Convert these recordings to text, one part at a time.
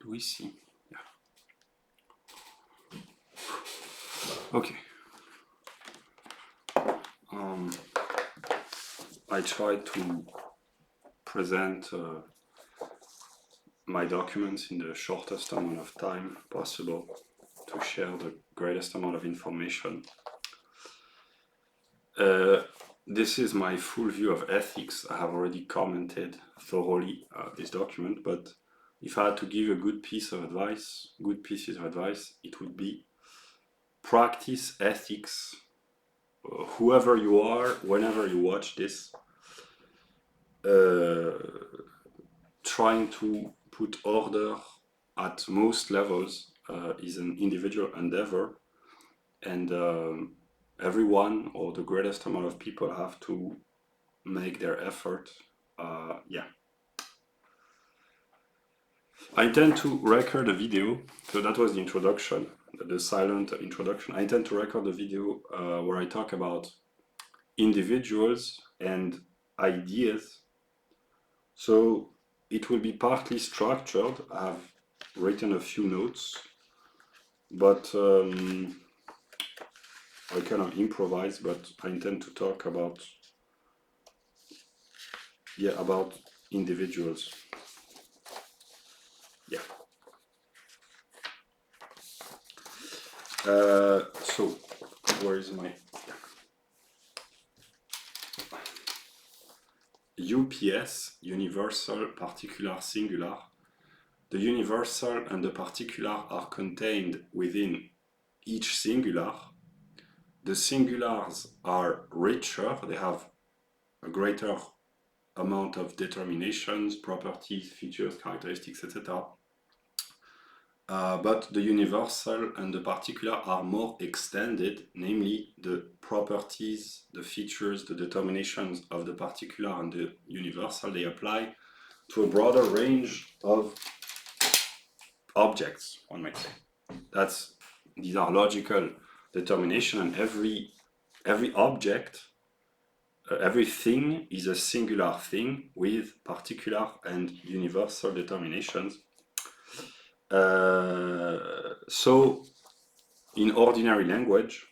Do we see? Yeah. Okay. I try to present my documents in the shortest amount of time possible to share the greatest amount of information. This is my full view of ethics. I have already commented thoroughly this document, but if I had to give a good pieces of advice, it would be practice ethics. Whoever you are, whenever you watch this, trying to put order at most levels is an individual endeavor, and everyone or the greatest amount of people have to make their effort. Yeah. I intend to record a video, so that was the introduction, the silent introduction. I intend to record a video where I talk about individuals and ideas. So it will be partly structured. I have written a few notes, but I cannot improvise, but I intend to talk about, yeah, about individuals. Yeah. So where is my UPS, universal, particular, singular? The universal and the particular are contained within each singular. The singulars are richer, they have a greater amount of determinations, properties, features, characteristics, etc. But the universal and the particular are more extended, namely the properties, the features, the determinations of the particular and the universal, they apply to a broader range of objects, one might say. These are logical determination, and every object, everything is a singular thing with particular and universal determinations. So in ordinary language,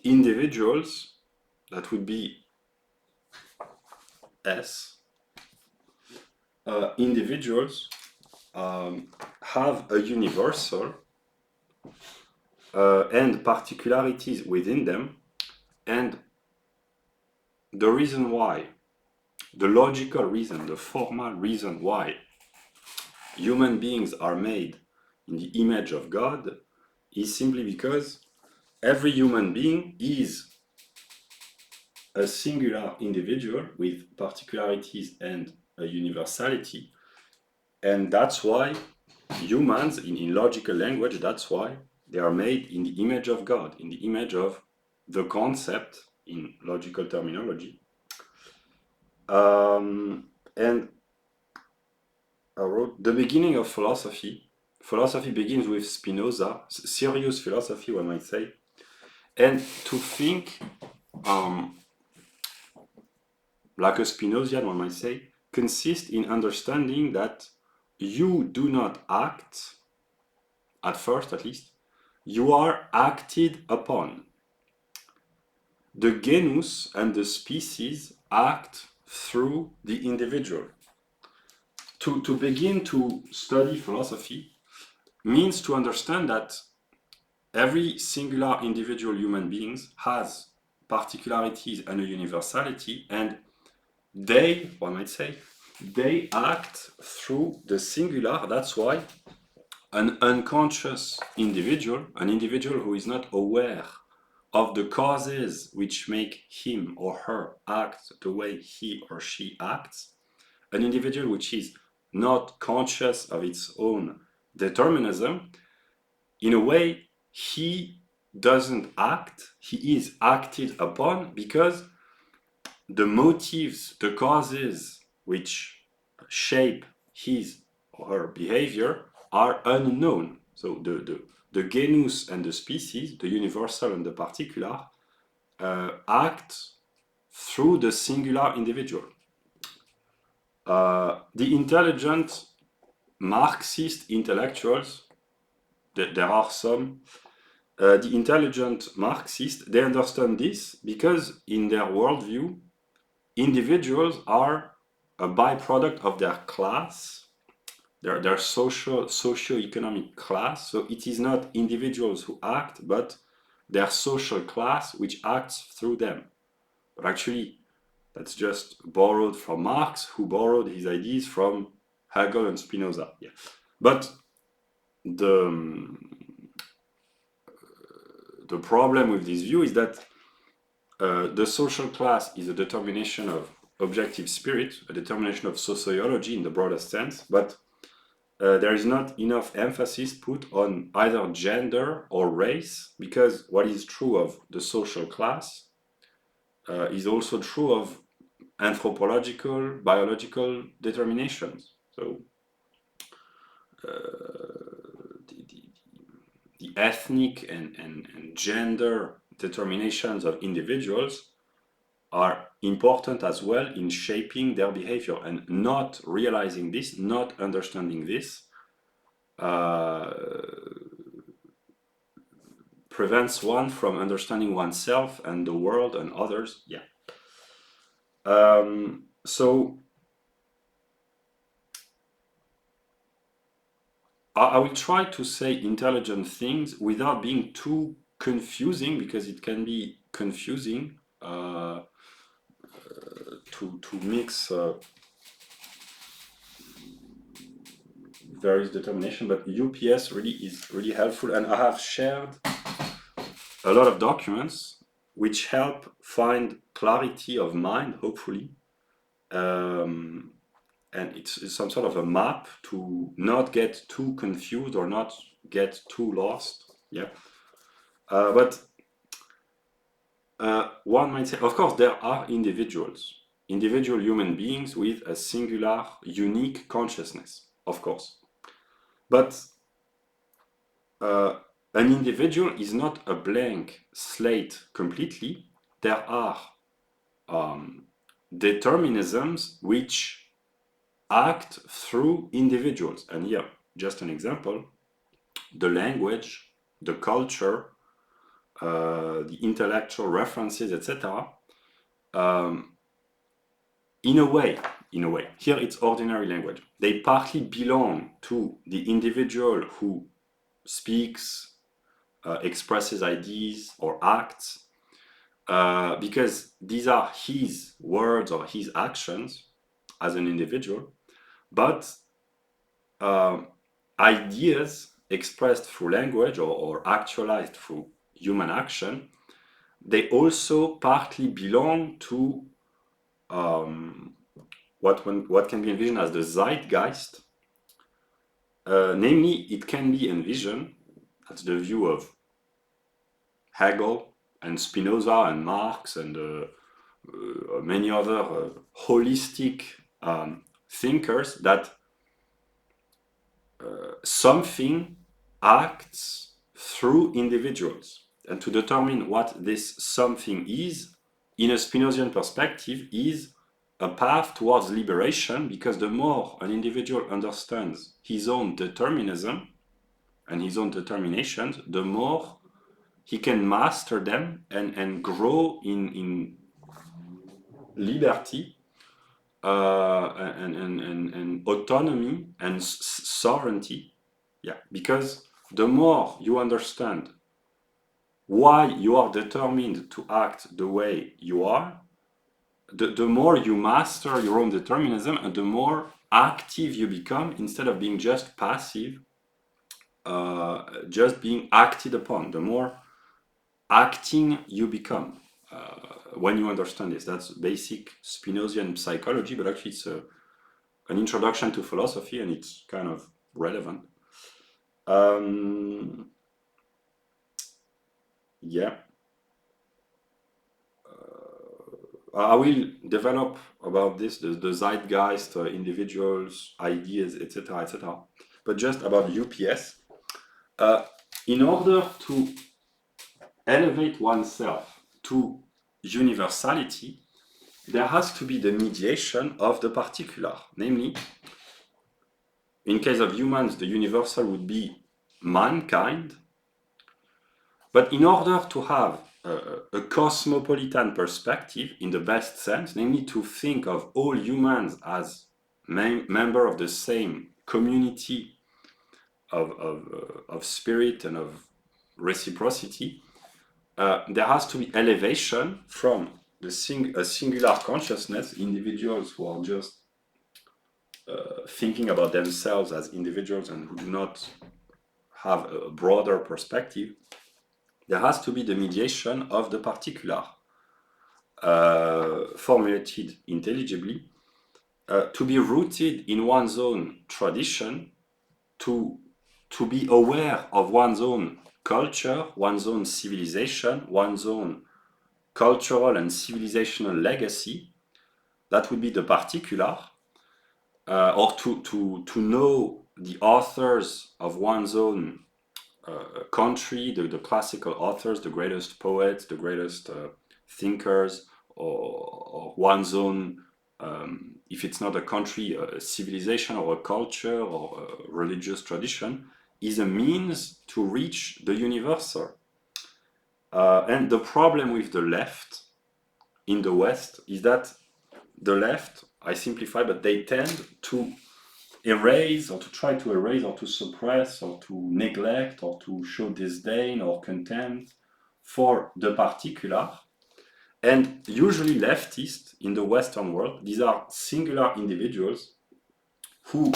individuals, that would be S, individuals have a universal and particularities within them, and the reason why, the logical reason, the formal reason why human beings are made in the image of God is simply because every human being is a singular individual with particularities and a universality. And that's why humans, in logical language, that's why they are made in the image of God, in the image of the concept in logical terminology. And I wrote the beginning of philosophy. Philosophy begins with Spinoza, serious philosophy, one might say. And to think like a Spinozian, one might say, consists in understanding that you do not act, at first at least, you are acted upon. The genus and the species act through the individual. To begin to study philosophy means to understand that every singular individual human being has particularities and a universality, and they, one might say, they act through the singular. That's why an unconscious individual, an individual who is not aware of the causes which make him or her act the way he or she acts, an individual which is not conscious of its own determinism, in a way, he doesn't act, he is acted upon because the motives, the causes which shape his or her behavior are unknown. So the genus and the species, the universal and the particular, act through the singular individual. The intelligent Marxist intellectuals, there are some, the intelligent Marxists, they understand this because in their worldview, individuals are a byproduct of their class, their socio-economic class. So it is not individuals who act, but their social class which acts through them. But actually, that's just borrowed from Marx, who borrowed his ideas from Hegel and Spinoza. Yeah. But the problem with this view is that the social class is a determination of objective spirit, a determination of sociology in the broadest sense, but there is not enough emphasis put on either gender or race, because what is true of the social class is also true of anthropological, biological determinations. So the ethnic and gender determinations of individuals are important as well in shaping their behavior, and not realizing this, not understanding this, prevents one from understanding oneself and the world and others. Yeah. So I will try to say intelligent things without being too confusing, because it can be confusing to mix various determination, but UPS really is really helpful, and I have shared a lot of documents which help find clarity of mind, hopefully, and it's some sort of a map to not get too confused or not get too lost. Yeah. But one might say, of course, there are individual human beings with a singular, unique consciousness, of course. But an individual is not a blank slate completely. There are determinisms which act through individuals. And here, just an example. the language, the culture, the intellectual references, etc. In a way, here it's ordinary language. They partly belong to the individual who speaks, expresses ideas or acts, because these are his words or his actions as an individual, but ideas expressed through language or actualized through human action, they also partly belong to what can be envisioned as the Zeitgeist. Namely, it can be envisioned, that's the view of Hegel and Spinoza and Marx and many other holistic thinkers, that something acts through individuals. And to determine what this something is, in a Spinozian perspective, is a path towards liberation, because the more an individual understands his own determinism and his own determinations, the more he can master them and grow in liberty and autonomy and sovereignty. Yeah, because the more you understand why you are determined to act the way you are, the more you master your own determinism and the more active you become, instead of being just passive, just being acted upon. The more acting you become when you understand this. That's basic Spinozian psychology, but actually it's an introduction to philosophy, and it's kind of relevant. Yeah. I will develop about this, the Zeitgeist, individuals, ideas, etc., etc. But just about UPS, in order to elevate oneself to universality, there has to be the mediation of the particular. Namely, in case of humans, the universal would be mankind. But in order to have a cosmopolitan perspective in the best sense, namely to think of all humans as member of the same community of spirit and of reciprocity, there has to be elevation from a singular consciousness, individuals who are just thinking about themselves as individuals and who do not have a broader perspective. There has to be the mediation of the particular, formulated intelligibly, to be rooted in one's own tradition, to be aware of one's own culture, one's own civilization, one's own cultural and civilizational legacy. That would be the particular, or to know the authors of one's own country, the classical authors, the greatest poets, the greatest thinkers, or one's own, if it's not a country, a civilization or a culture or a religious tradition, is a means to reach the universal. And the problem with the left in the West is that the left, I simplify, but they tend to erase or to try to erase or to suppress or to neglect or to show disdain or contempt for the particular. And usually leftists in the Western world, these are singular individuals who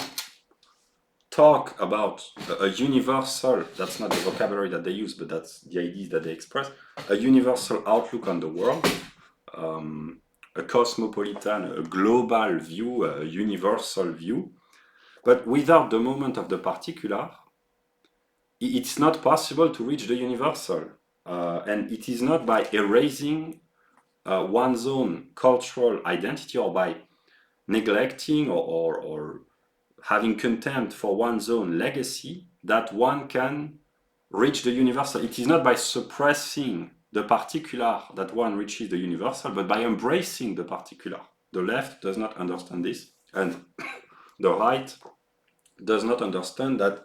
talk about a universal, that's not the vocabulary that they use, but that's the ideas that they express, a universal outlook on the world, a cosmopolitan, a global view, a universal view. But without the moment of the particular, it's not possible to reach the universal. And it is not by erasing one's own cultural identity or by neglecting or having contempt for one's own legacy that one can reach the universal. It is not by suppressing the particular that one reaches the universal, but by embracing the particular. The left does not understand this, and the right does not understand that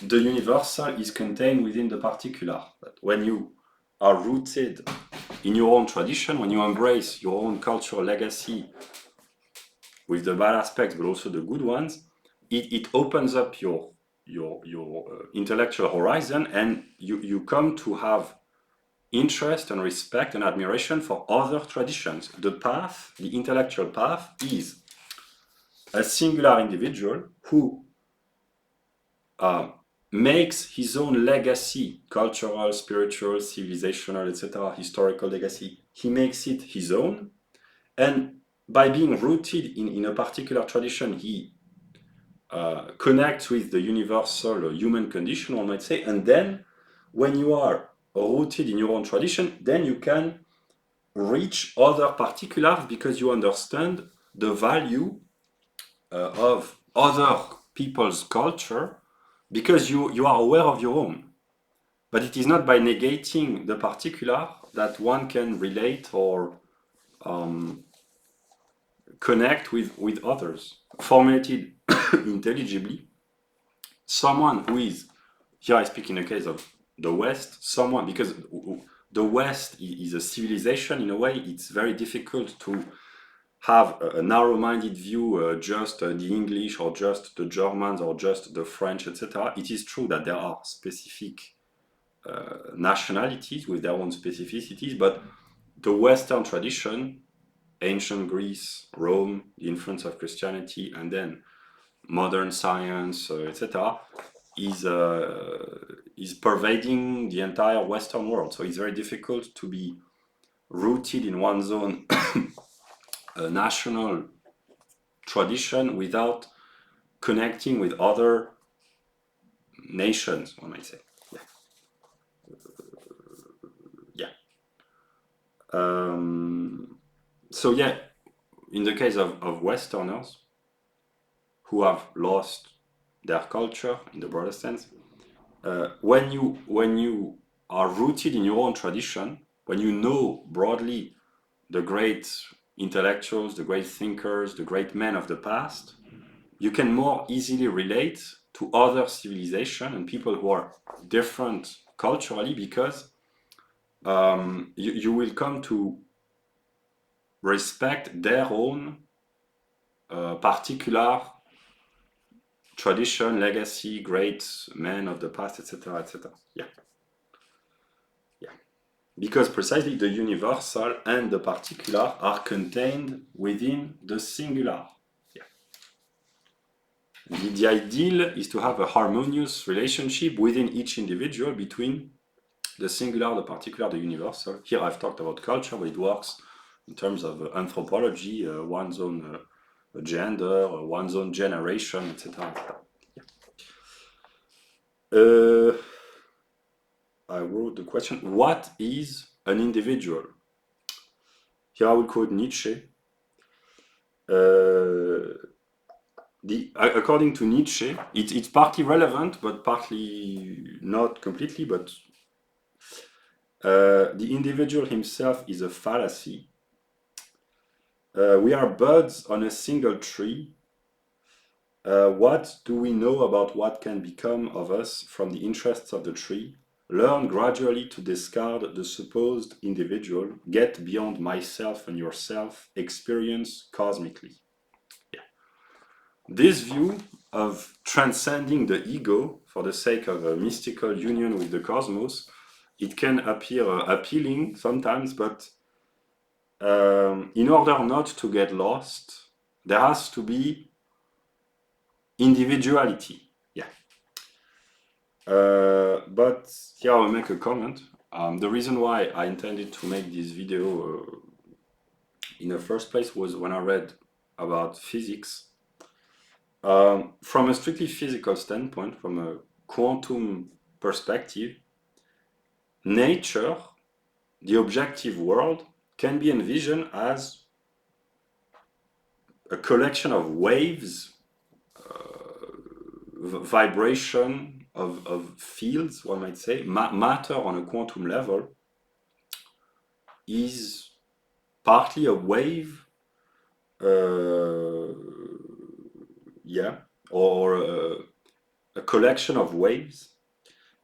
the universal is contained within the particular. But when you are rooted in your own tradition, when you embrace your own cultural legacy with the bad aspects but also the good ones, it opens up your intellectual horizon, and you come to have interest and respect and admiration for other traditions. The path, the intellectual path, is a singular individual who makes his own legacy, cultural, spiritual, civilizational, etc., historical legacy. He makes it his own, and by being rooted in a particular tradition, he connects with the universal human condition, one might say. And then, when you are rooted in your own tradition, then you can reach other particulars because you understand the value of other people's culture, because you are aware of your own. But it is not by negating the particular that one can relate or connect with others. Formulated intelligibly, someone who is, here I speak in the case of the West, someone, because the West is a civilization in a way, it's very difficult to have a narrow-minded view, just the English or just the Germans or just the French, etc. It is true that there are specific nationalities with their own specificities, but the Western tradition, ancient Greece, Rome, the influence of Christianity, and then modern science, etc., is pervading the entire Western world. So it's very difficult to be rooted in one's own national tradition without connecting with other nations, one might say. Yeah. So yeah, in the case of Westerners who have lost their culture in the broader sense, when you are rooted in your own tradition, when you know broadly the great intellectuals, the great thinkers, the great men of the past, you can more easily relate to other civilizations and people who are different culturally, because you will come to respect their own particular tradition, legacy, great men of the past, etc., etc. Yeah. Because precisely the universal and the particular are contained within the singular. Yeah. The ideal is to have a harmonious relationship within each individual between the singular, the particular, the universal. Here I've talked about culture, but it works in terms of anthropology, one's own gender, one's own generation, etc. Yeah. I wrote the question, what is an individual? Here I will quote Nietzsche. According to Nietzsche, it's partly relevant, but partly not completely, but the individual himself is a fallacy. We are buds on a single tree. What do we know about what can become of us from the interests of the tree? Learn gradually to discard the supposed individual, get beyond myself and yourself, experience cosmically. Yeah. This view of transcending the ego for the sake of a mystical union with the cosmos, it can appear appealing sometimes, but in order not to get lost, there has to be individuality. Yeah. But here I'll make a comment. The reason why I intended to make this video in the first place was when I read about physics. From a strictly physical standpoint, from a quantum perspective, nature, the objective world, can be envisioned as a collection of waves, vibration of fields, one might say. Matter on a quantum level is partly a wave, yeah, or a collection of waves.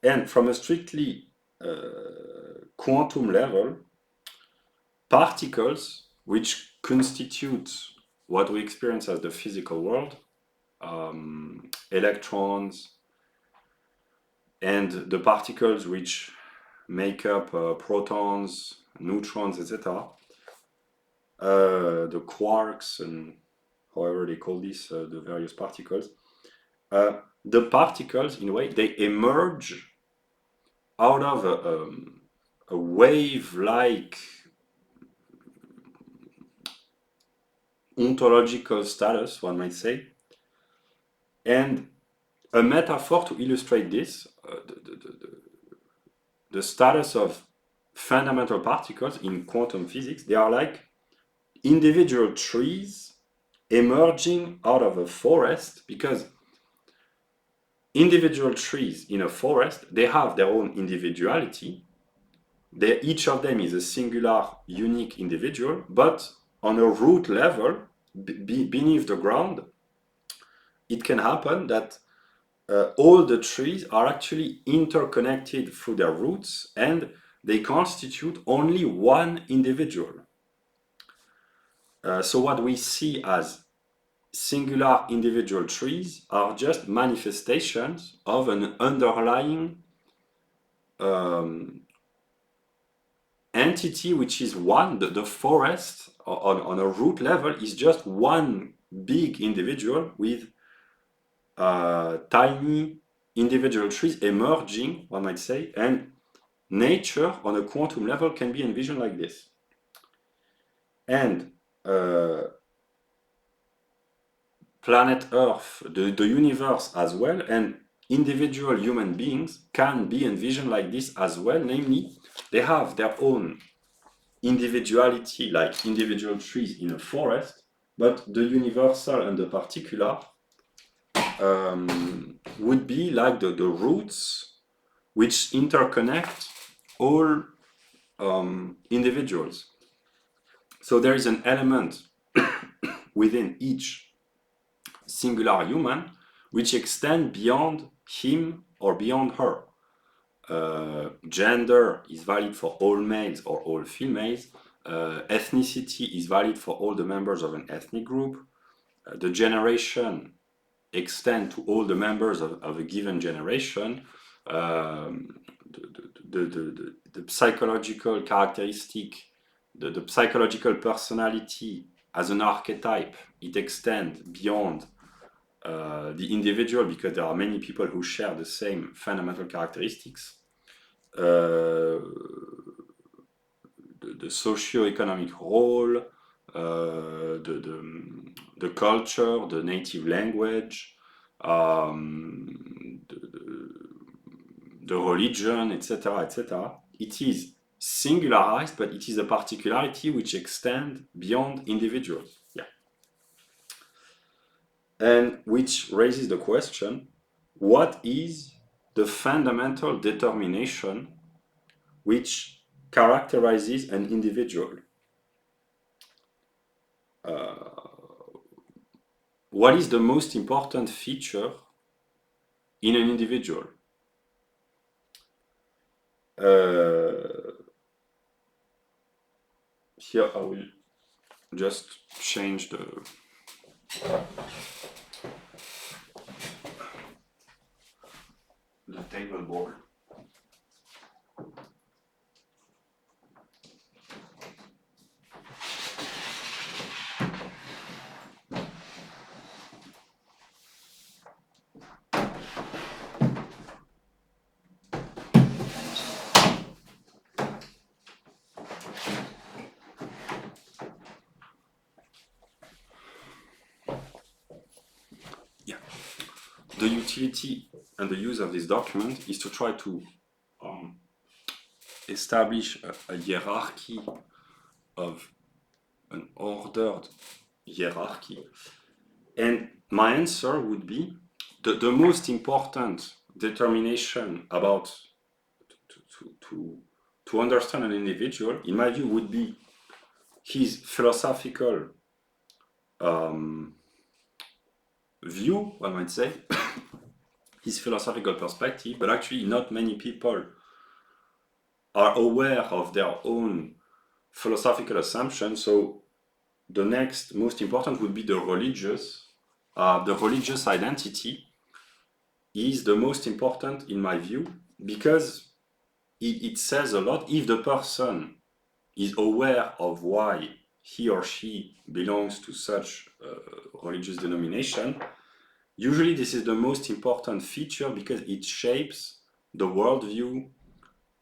And from a strictly quantum level, particles, which constitute what we experience as the physical world, electrons, and the particles which make up protons, neutrons, etc., the quarks, and however they call this, the various particles, the particles, in a way, they emerge out of a wave-like ontological status, one might say. And a metaphor to illustrate this, the status of fundamental particles in quantum physics, they are like individual trees emerging out of a forest, because individual trees in a forest, they have their own individuality. Each of them is a singular, unique individual, but on a root level, beneath the ground, it can happen that all the trees are actually interconnected through their roots, and they constitute only one individual. So what we see as singular individual trees are just manifestations of an underlying entity, which is one. The forest on a root level is just one big individual with tiny individual trees emerging, one might say, and nature on a quantum level can be envisioned like this. And planet Earth, the universe as well, and individual human beings can be envisioned like this as well, namely, they have their own individuality like individual trees in a forest, but the universal and the particular would be like the roots which interconnect all individuals. So there is an element within each singular human which extend beyond him or beyond her. Gender is valid for all males or all females. Ethnicity is valid for all the members of an ethnic group. The generation extend to all the members of a given generation. The psychological characteristic, the psychological personality as an archetype, it extends beyond the individual, because there are many people who share the same fundamental characteristics. The socio-economic role, the culture, the native language, the religion, etc., etc. It is singularized, but it is a particularity which extends beyond individuals. Yeah. And which raises the question, what is the fundamental determination which characterizes an individual? What is the most important feature in an individual? Here I will just change the table board. The utility and the use of this document is to try to establish a hierarchy of an ordered hierarchy. And my answer would be the most important determination about to understand an individual, in my view, would be his philosophical view, one might say, his philosophical perspective, but actually not many people are aware of their own philosophical assumptions. So the next most important would be the religious. The religious identity is the most important in my view, because it says a lot. If the person is aware of why he or she belongs to such religious denomination, usually this is the most important feature because it shapes the worldview,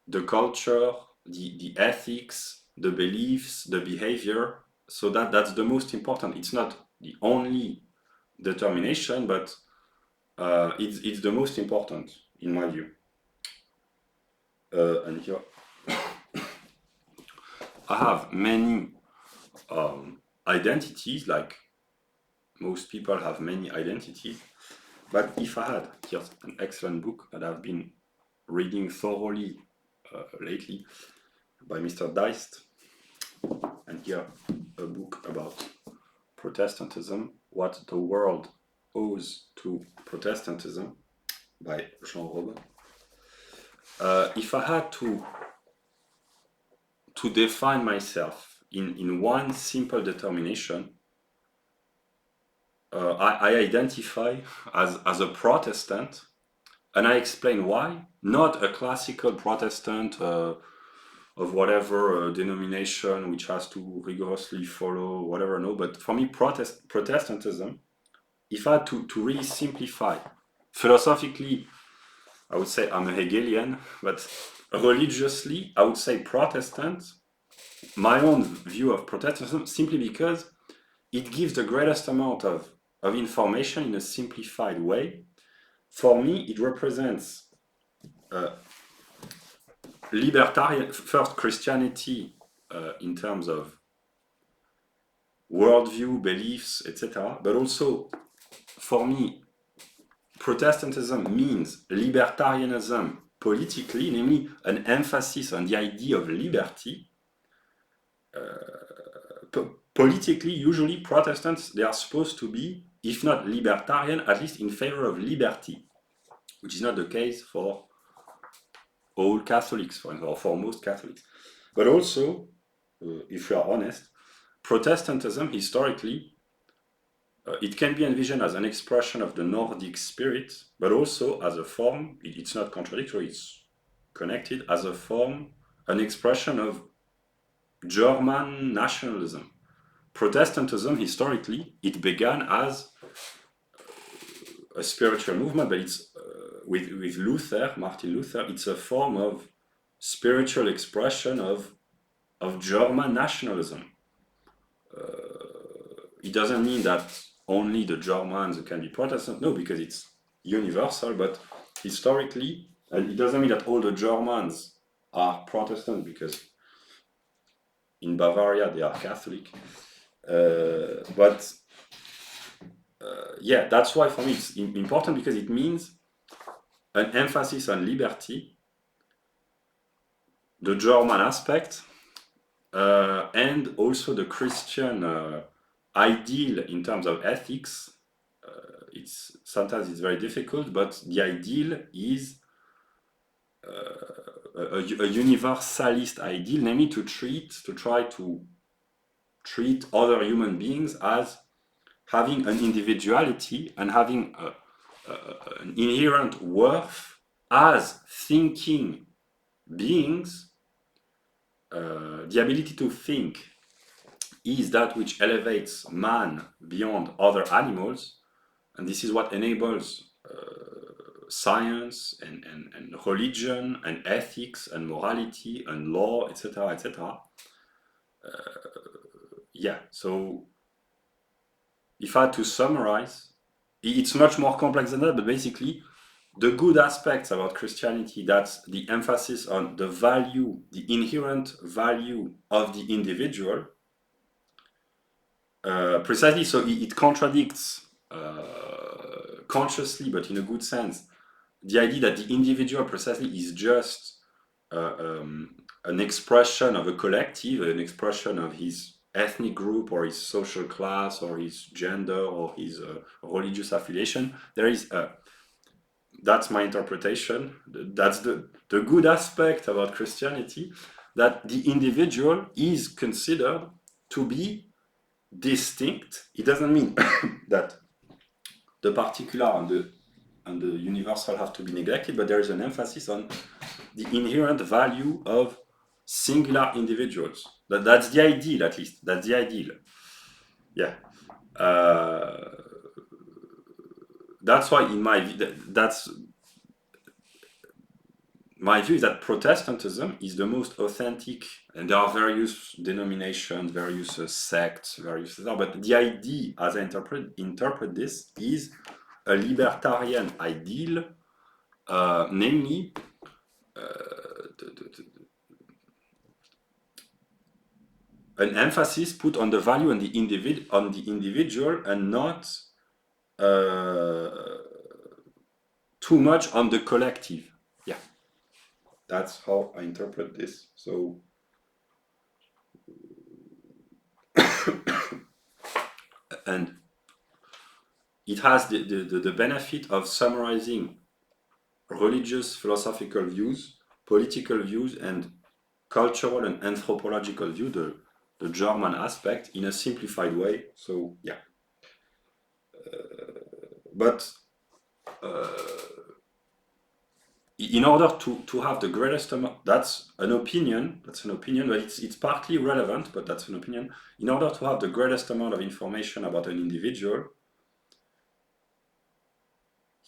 the culture, the ethics, the beliefs, the behavior. So that's the most important. It's not the only determination, but it's the most important in my view. And here I have many identities, like most people have many identities. But if I had, here's an excellent book that I've been reading thoroughly lately by Mr. Deist, and here a book about Protestantism, What the World Owes to Protestantism by Jean Robin. If I had to define myself in one simple determination, I identify as a Protestant, and I explain why. Not a classical Protestant of whatever denomination which has to rigorously follow whatever, no, but for me Protestantism, if I had to really simplify, philosophically I would say I'm a Hegelian, but religiously I would say Protestant, my own view of Protestantism, simply because it gives the greatest amount of information in a simplified way. For me, it represents libertarian, first Christianity in terms of worldview, beliefs, etc. But also, for me, Protestantism means libertarianism politically, namely an emphasis on the idea of liberty. Politically, usually Protestants, they are supposed to be, if not libertarian, at least in favor of liberty, which is not the case for all Catholics, for example, or for most Catholics. But also, if we are honest, Protestantism historically, it can be envisioned as an expression of the Nordic spirit, but also as a form, it's not contradictory, it's connected, as a form, an expression of German nationalism. Protestantism, historically, it began as a spiritual movement, but it's with Luther, Martin Luther, it's a form of spiritual expression of German nationalism. It doesn't mean that only the Germans can be Protestant, no, because it's universal, but historically, it doesn't mean that all the Germans are Protestant, because in Bavaria they are Catholic. But yeah, that's why for me it's important, because it means an emphasis on liberty, the German aspect, and also the Christian ideal in terms of ethics. Sometimes it's very difficult, but the ideal is a universalist ideal, namely to try to treat other human beings as having an individuality and having an inherent worth as thinking beings. The ability to think is that which elevates man beyond other animals, and this is what enables science and religion and ethics and morality and law, etc., etc. Yeah, so if I had to summarize, it's much more complex than that, but basically, the good aspects about Christianity, that's the emphasis on the value, the inherent value of the individual. Precisely, so it contradicts consciously, but in a good sense, the idea that the individual precisely is just an expression of a collective, an expression of his ethnic group or his social class or his gender or his religious affiliation. There is that's my interpretation. That's the good aspect about Christianity, that the individual is considered to be distinct. It doesn't mean that the particular and the universal have to be neglected, but there is an emphasis on the inherent value of singular individuals. That's the ideal, at least. That's the ideal. Yeah. That's why, in my view, that's my view is that Protestantism is the most authentic, and there are various denominations, various sects, various, but the idea, as I interpret this, is a libertarian ideal, namely an emphasis put on the value on the individual and not too much on the collective. Yeah, that's how I interpret this. So and it has the benefit of summarizing religious philosophical views, political views, and cultural and anthropological view, the German aspect, in a simplified way. So yeah. But in order to have the greatest amount, that's an opinion, but it's partly relevant, but that's an opinion. In order to have the greatest amount of information about an individual,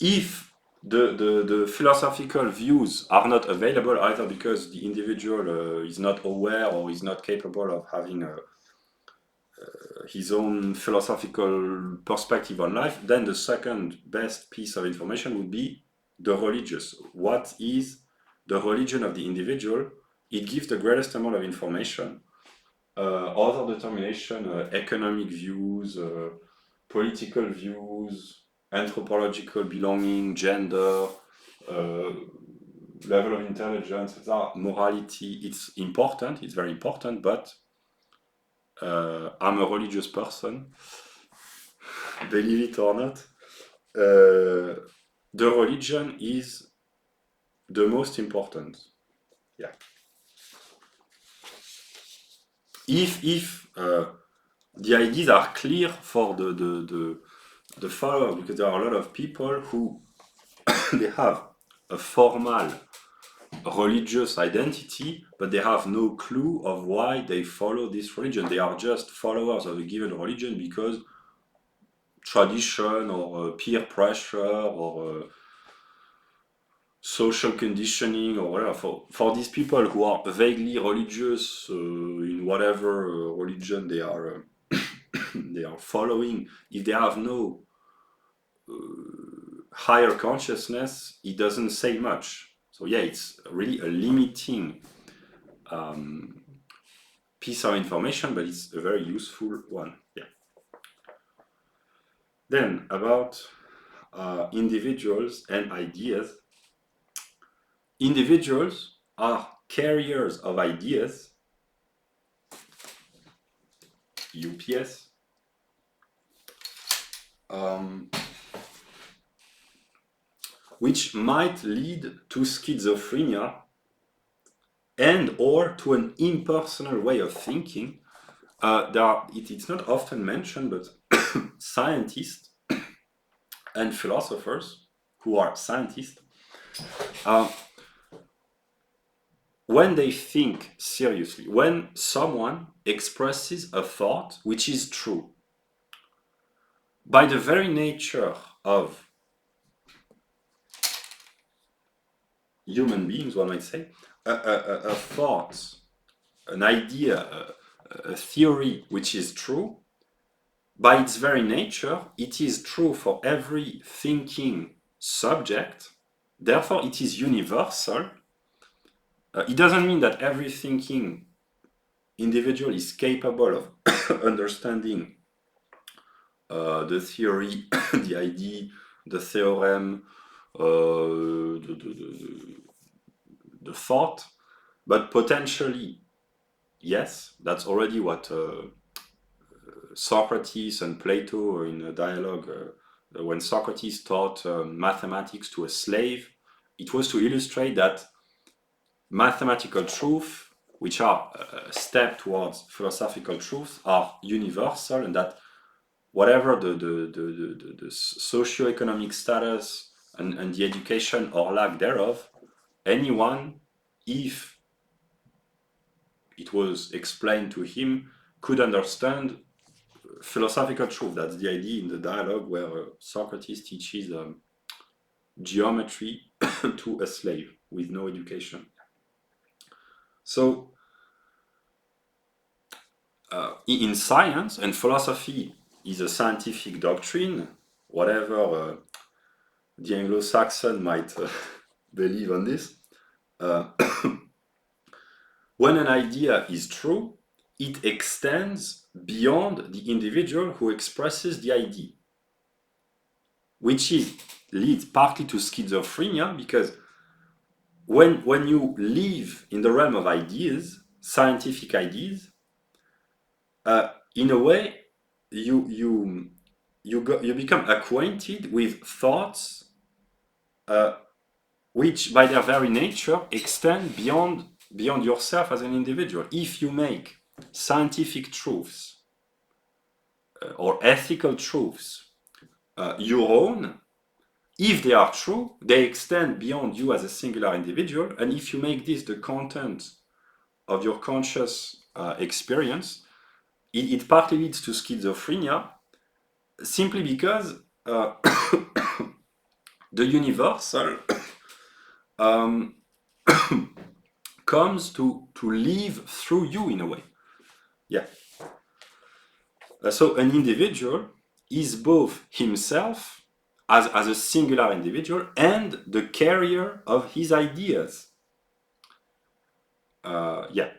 if the philosophical views are not available, either because the individual is not aware or is not capable of having his own philosophical perspective on life, then the second best piece of information would be the religious. What is the religion of the individual? It gives the greatest amount of information. Other determination, economic views, political views, anthropological belonging, gender, level of intelligence, etc., morality, it's important, it's very important, but I'm a religious person, believe it or not. The religion is the most important. Yeah. If the ideas are clear for the follower, because there are a lot of people who they have a formal religious identity, but they have no clue of why they follow this religion. They are just followers of a given religion because tradition or peer pressure or social conditioning or whatever. For these people who are vaguely religious in whatever religion they are they are following, if they have no higher consciousness, it doesn't say much. So yeah, it's really a limiting piece of information, but it's a very useful one. Yeah. Then about individuals and ideas. Individuals are carriers of ideas, UPS, which might lead to schizophrenia and or to an impersonal way of thinking. It's not often mentioned, but scientists and philosophers who are scientists, when they think seriously, when someone expresses a thought which is true, by the very nature of human beings, one might say, a thought, an idea, a theory which is true, by its very nature, it is true for every thinking subject, therefore it is universal. It doesn't mean that every thinking individual is capable of understanding the theory, the idea, the theorem, the thought, but potentially, yes, that's already what Socrates and Plato in a dialogue when Socrates taught mathematics to a slave, it was to illustrate that mathematical truth, which are a step towards philosophical truth, are universal, and that whatever the socio-economic status and the education or lack thereof, anyone, if it was explained to him, could understand philosophical truth. That's the idea in the dialogue where Socrates teaches geometry to a slave with no education. So in science, and philosophy is a scientific doctrine, whatever the Anglo-Saxon might believe on this, when an idea is true, it extends beyond the individual who expresses the idea, which leads partly to schizophrenia, because when you live in the realm of ideas, scientific ideas, in a way, you become acquainted with thoughts which, by their very nature, extend beyond yourself as an individual. If you make scientific truths or ethical truths your own, if they are true, they extend beyond you as a singular individual. And if you make this the content of your conscious experience, it partly leads to schizophrenia, simply because the universal comes to live through you in a way. Yeah. So an individual is both himself as a singular individual and the carrier of his ideas. Yeah.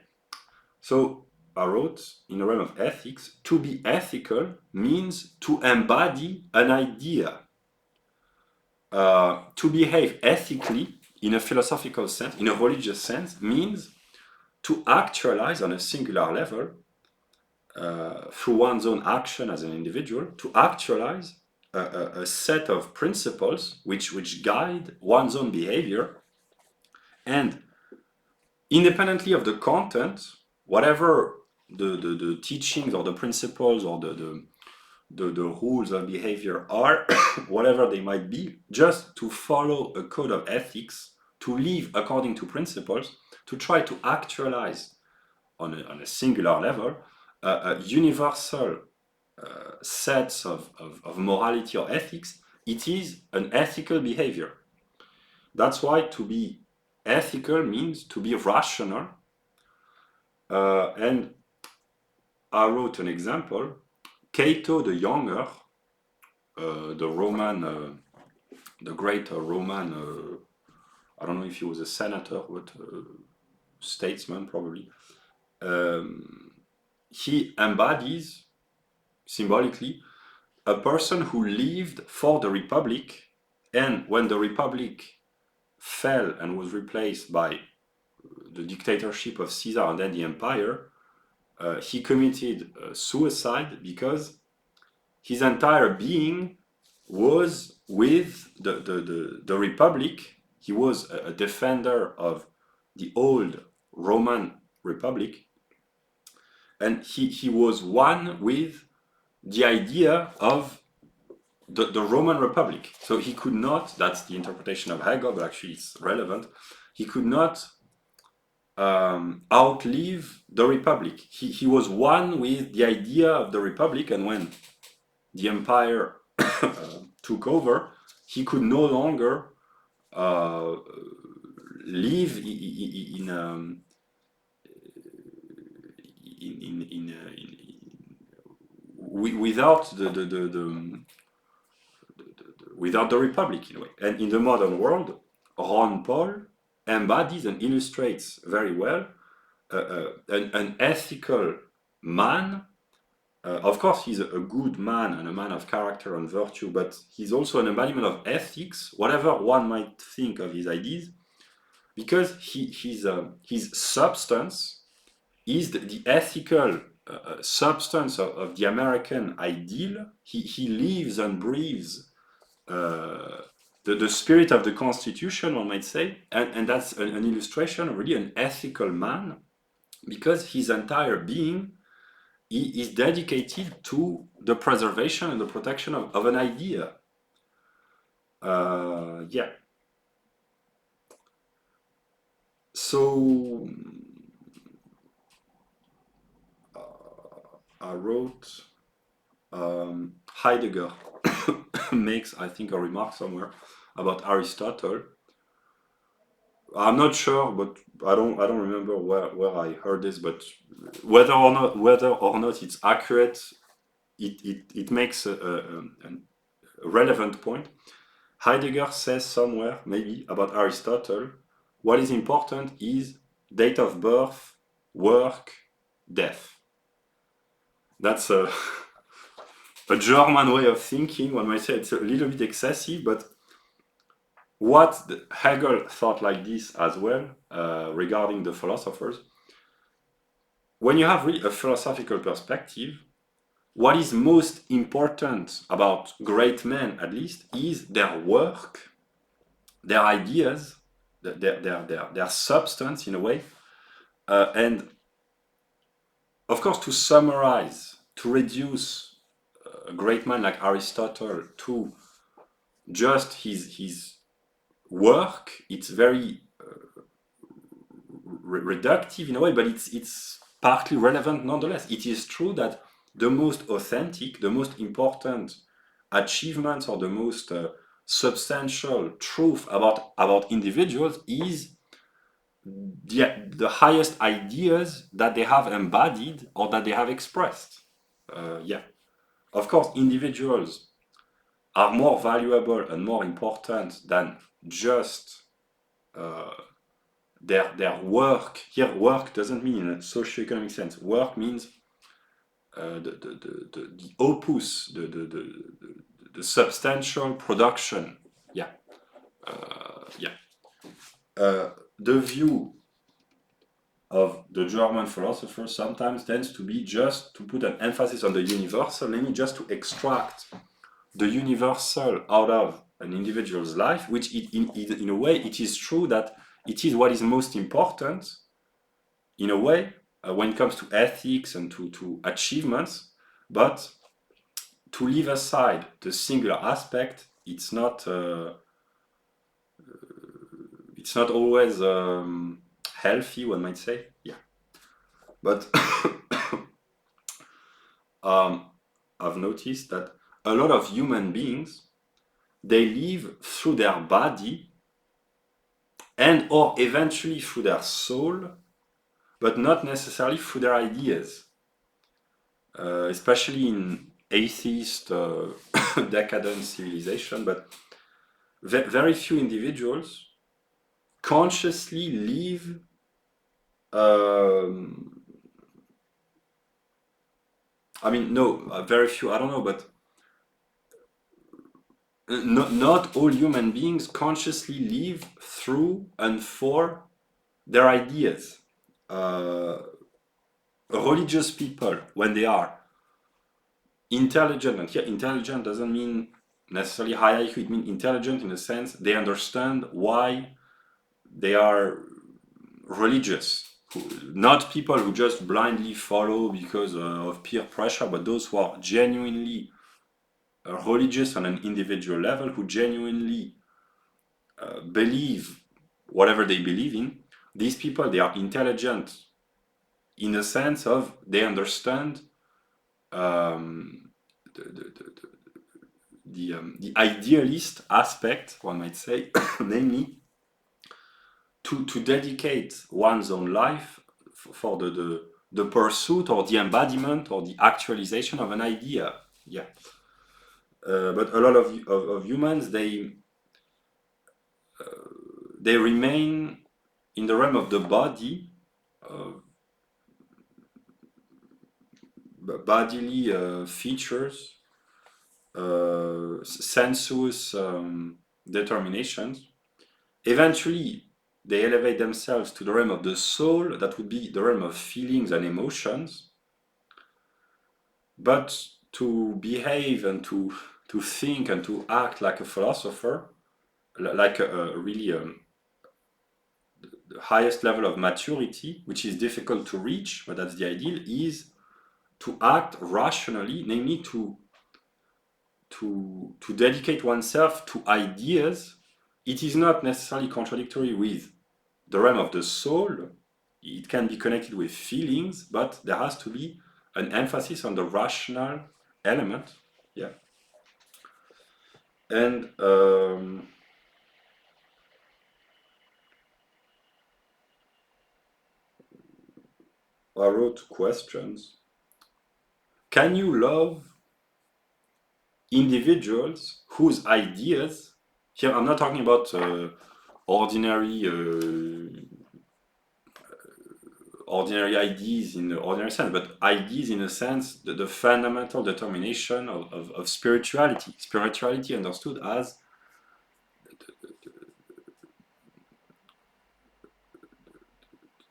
So I wrote, in the realm of ethics, to be ethical means to embody an idea. To behave ethically in a philosophical sense, in a religious sense, means to actualize on a singular level, through one's own action as an individual, to actualize a set of principles which guide one's own behavior, and independently of the content, whatever the teachings or the principles or the rules of behavior are, whatever they might be, just to follow a code of ethics, to live according to principles, to try to actualize on a singular level a universal sets of morality or ethics. It is an ethical behavior. That's why to be ethical means to be rational. And I wrote an example. Cato the Younger, the Roman, the great Roman, I don't know if he was a senator, but statesman probably, he embodies, symbolically, a person who lived for the Republic, and when the Republic fell and was replaced by the dictatorship of Caesar and then the empire, he committed suicide because his entire being was with the Republic. He was a defender of the old Roman Republic, and he was one with the idea of the Roman Republic. So he could not, that's the interpretation of Hegel, but actually it's relevant, he could not outlive the Republic. He was one with the idea of the Republic, and when the empire took over, he could no longer live without without the Republic, in a way. And in the modern world, Ron Paul embodies and illustrates very well an ethical man. Of course, he's a good man and a man of character and virtue, but he's also an embodiment of ethics, whatever one might think of his ideas, because his substance is the ethical substance of the American ideal. He lives and breathes the spirit of the Constitution, one might say, and that's an illustration of really an ethical man, because his entire being is dedicated to the preservation and the protection of an idea. Yeah. So I wrote Heidegger makes, I think, a remark somewhere about Aristotle. I'm not sure, but I don't remember where I heard this, but whether or not it's accurate, it makes a relevant point. Heidegger says somewhere, maybe, about Aristotle, what is important is date of birth, work, death. That's a German way of thinking. One might say it's a little bit excessive, but what Hegel thought like this as well, regarding the philosophers. When you have a philosophical perspective, what is most important about great men, at least, is their work, their ideas, their substance in a way, and of course, to summarize, to reduce a great man like Aristotle to just his work, it's very reductive in a way, but it's partly relevant nonetheless. It is true that the most authentic, the most important achievements, or the most substantial truth about individuals is the highest ideas that they have embodied or that they have expressed. Yeah, of course, individuals are more valuable and more important than just their work. Here, work doesn't mean in a socio-economic sense. Work means the opus, the substantial production. Yeah, yeah. The view of the German philosophers sometimes tends to be just to put an emphasis on the universal, namely just to extract the universal out of an individual's life, which in a way, it is true that it is what is most important, in a way, when it comes to ethics and to achievements, but to leave aside the singular aspect, it's not always healthy, one might say. Yeah, but I've noticed that a lot of human beings, they live through their body and or eventually through their soul, but not necessarily through their ideas, especially in atheist decadent civilization. But very few individuals consciously live very few, I don't know, but not all human beings consciously live through and for their ideas. Religious people, when they are intelligent, and here intelligent doesn't mean necessarily high IQ, it means intelligent in the sense they understand why they are religious. Not people who just blindly follow because of peer pressure, but those who are genuinely religious on an individual level, who genuinely believe whatever they believe in. These people, they are intelligent in the sense of they understand the idealist aspect, one might say, namely to dedicate one's own life for the pursuit or the embodiment or the actualization of an idea. Yeah. But a lot of humans, they remain in the realm of the body, bodily features, sensuous determinations. Eventually, they elevate themselves to the realm of the soul, that would be the realm of feelings and emotions. But to behave and to to think and to act like a philosopher, like a really the highest level of maturity, which is difficult to reach, but that's the ideal, is to act rationally, namely to dedicate oneself to ideas. It is not necessarily contradictory with the realm of the soul. It can be connected with feelings, but there has to be an emphasis on the rational element. Yeah. And I wrote questions. Can you love individuals whose ideas, here I'm not talking about ordinary ideas in the ordinary sense, but ideas in a sense, the fundamental determination of spirituality. Spirituality understood as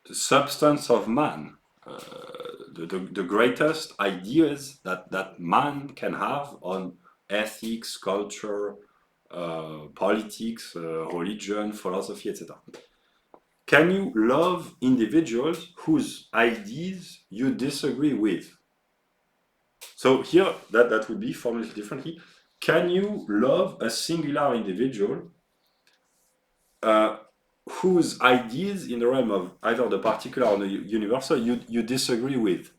the substance of man, the greatest ideas that man can have on ethics, culture, politics, religion, philosophy, etc. Can you love individuals whose ideas you disagree with? So here, that would be formulated differently. Can you love a singular individual whose ideas in the realm of either the particular or the universal you disagree with?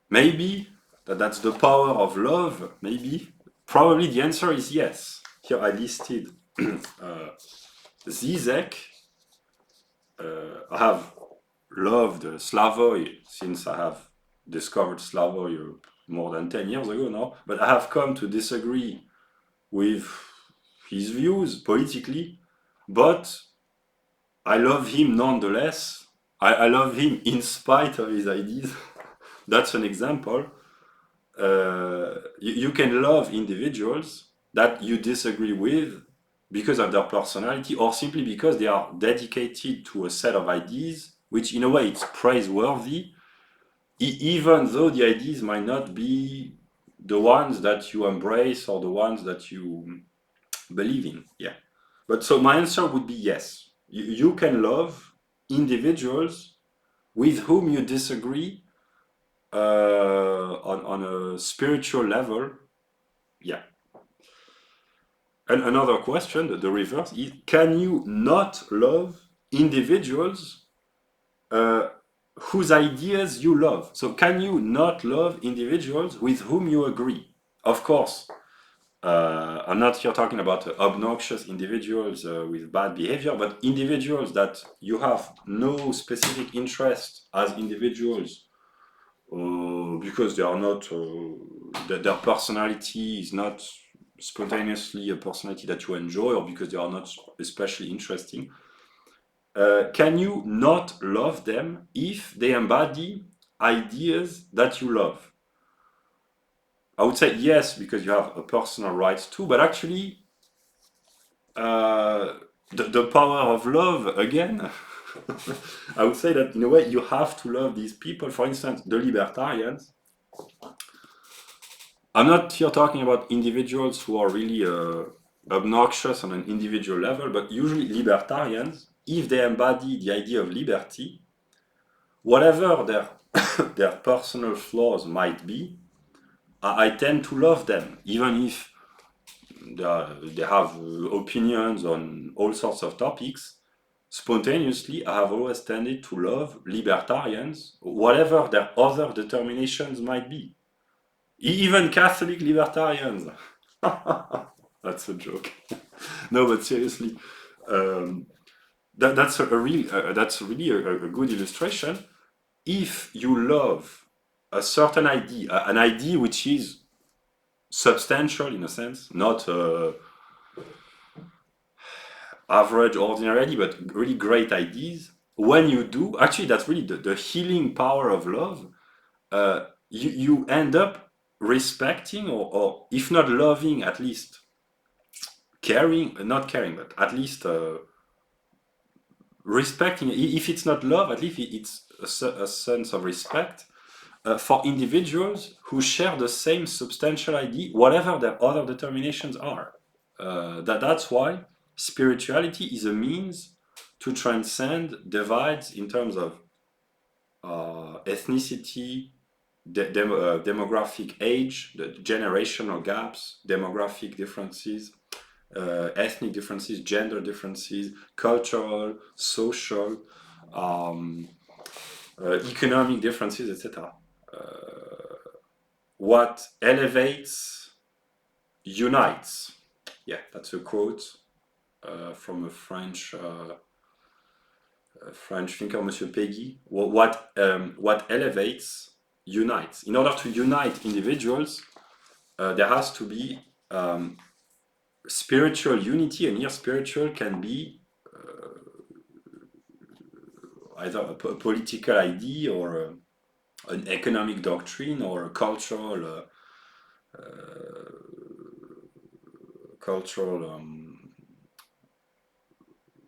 Maybe that's the power of love, maybe. Probably the answer is yes. Here I listed Zizek. I have loved Slavoj since I have discovered Slavoj more than 10 years ago now, but I have come to disagree with his views politically, but I love him nonetheless. I love him in spite of his ideas. That's an example. You can love individuals that you disagree with because of their personality or simply because they are dedicated to a set of ideas, which in a way it's praiseworthy, even though the ideas might not be the ones that you embrace or the ones that you believe in. Yeah. But so my answer would be yes. You can love individuals with whom you disagree on a spiritual level. Yeah. And another question, the reverse, is can you not love individuals whose ideas you love? So can you not love individuals with whom you agree? Of course, I'm not here talking about obnoxious individuals with bad behavior, but individuals that you have no specific interest as individuals because they are not, their personality is not spontaneously a personality that you enjoy, or because they are not especially interesting. Can you not love them if they embody ideas that you love? I would say yes, because you have a personal right to, but actually, the power of love, again, I would say that in a way you have to love these people. For instance, the libertarians. I'm not here talking about individuals who are really obnoxious on an individual level, but usually libertarians, if they embody the idea of liberty, whatever their their personal flaws might be, I tend to love them, even if they have opinions on all sorts of topics. Spontaneously, I have always tended to love libertarians, whatever their other determinations might be. Even Catholic libertarians. That's a joke. No, but seriously, that's really a good illustration. If you love a certain idea, an idea which is substantial in a sense, not average, ordinary idea, but really great ideas, when you do, actually, that's really the healing power of love. You end up respecting, or if not loving, at least caring, not caring, but at least respecting. If it's not love, at least it's a sense of respect for individuals who share the same substantial idea, whatever their other determinations are. That's why spirituality is a means to transcend divides in terms of ethnicity, demographic age, the generational gaps, demographic differences, ethnic differences, gender differences, cultural, social, economic differences, etc. What elevates unites. Yeah, that's a quote from a French thinker, Monsieur Peggy. What elevates unites. In order to unite individuals, there has to be spiritual unity, and here spiritual can be either a political idea or an economic doctrine or a cultural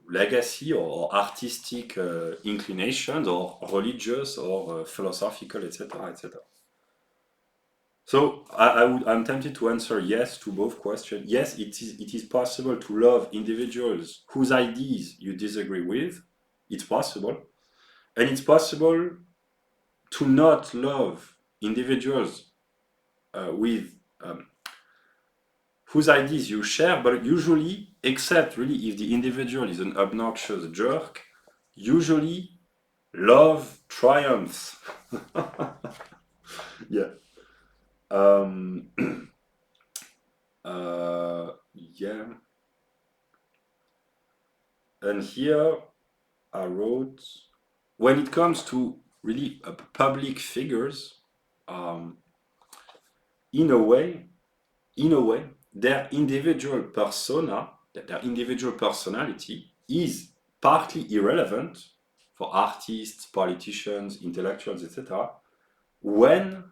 legacy or artistic inclinations or religious or philosophical, etc., etc. So I'm tempted to answer yes to both questions. Yes, it is possible to love individuals whose ideas you disagree with. It's possible. And it's possible to not love individuals with whose ideas you share, but usually, except really if the individual is an obnoxious jerk, usually love triumphs. Yeah. Yeah. And here I wrote, when it comes to really public figures, in a way, their individual persona, their individual personality is partly irrelevant for artists, politicians, intellectuals, etc. when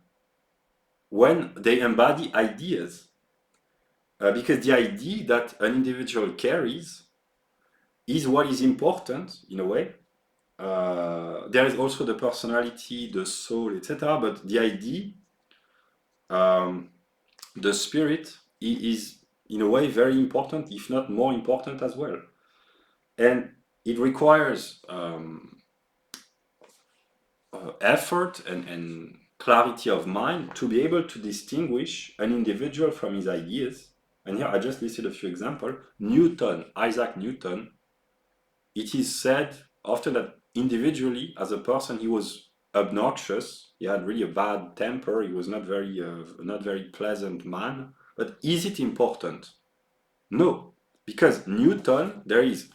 they embody ideas. Because the idea that an individual carries is what is important in a way. There is also the personality, the soul, etc. But the idea, the spirit, is in a way very important, if not more important as well. And it requires effort and clarity of mind to be able to distinguish an individual from his ideas. And here I just listed a few examples. Isaac Newton, it is said often that individually, as a person, he was obnoxious. He had really a bad temper. He was not very pleasant man. But is it important? No, because Newton, there is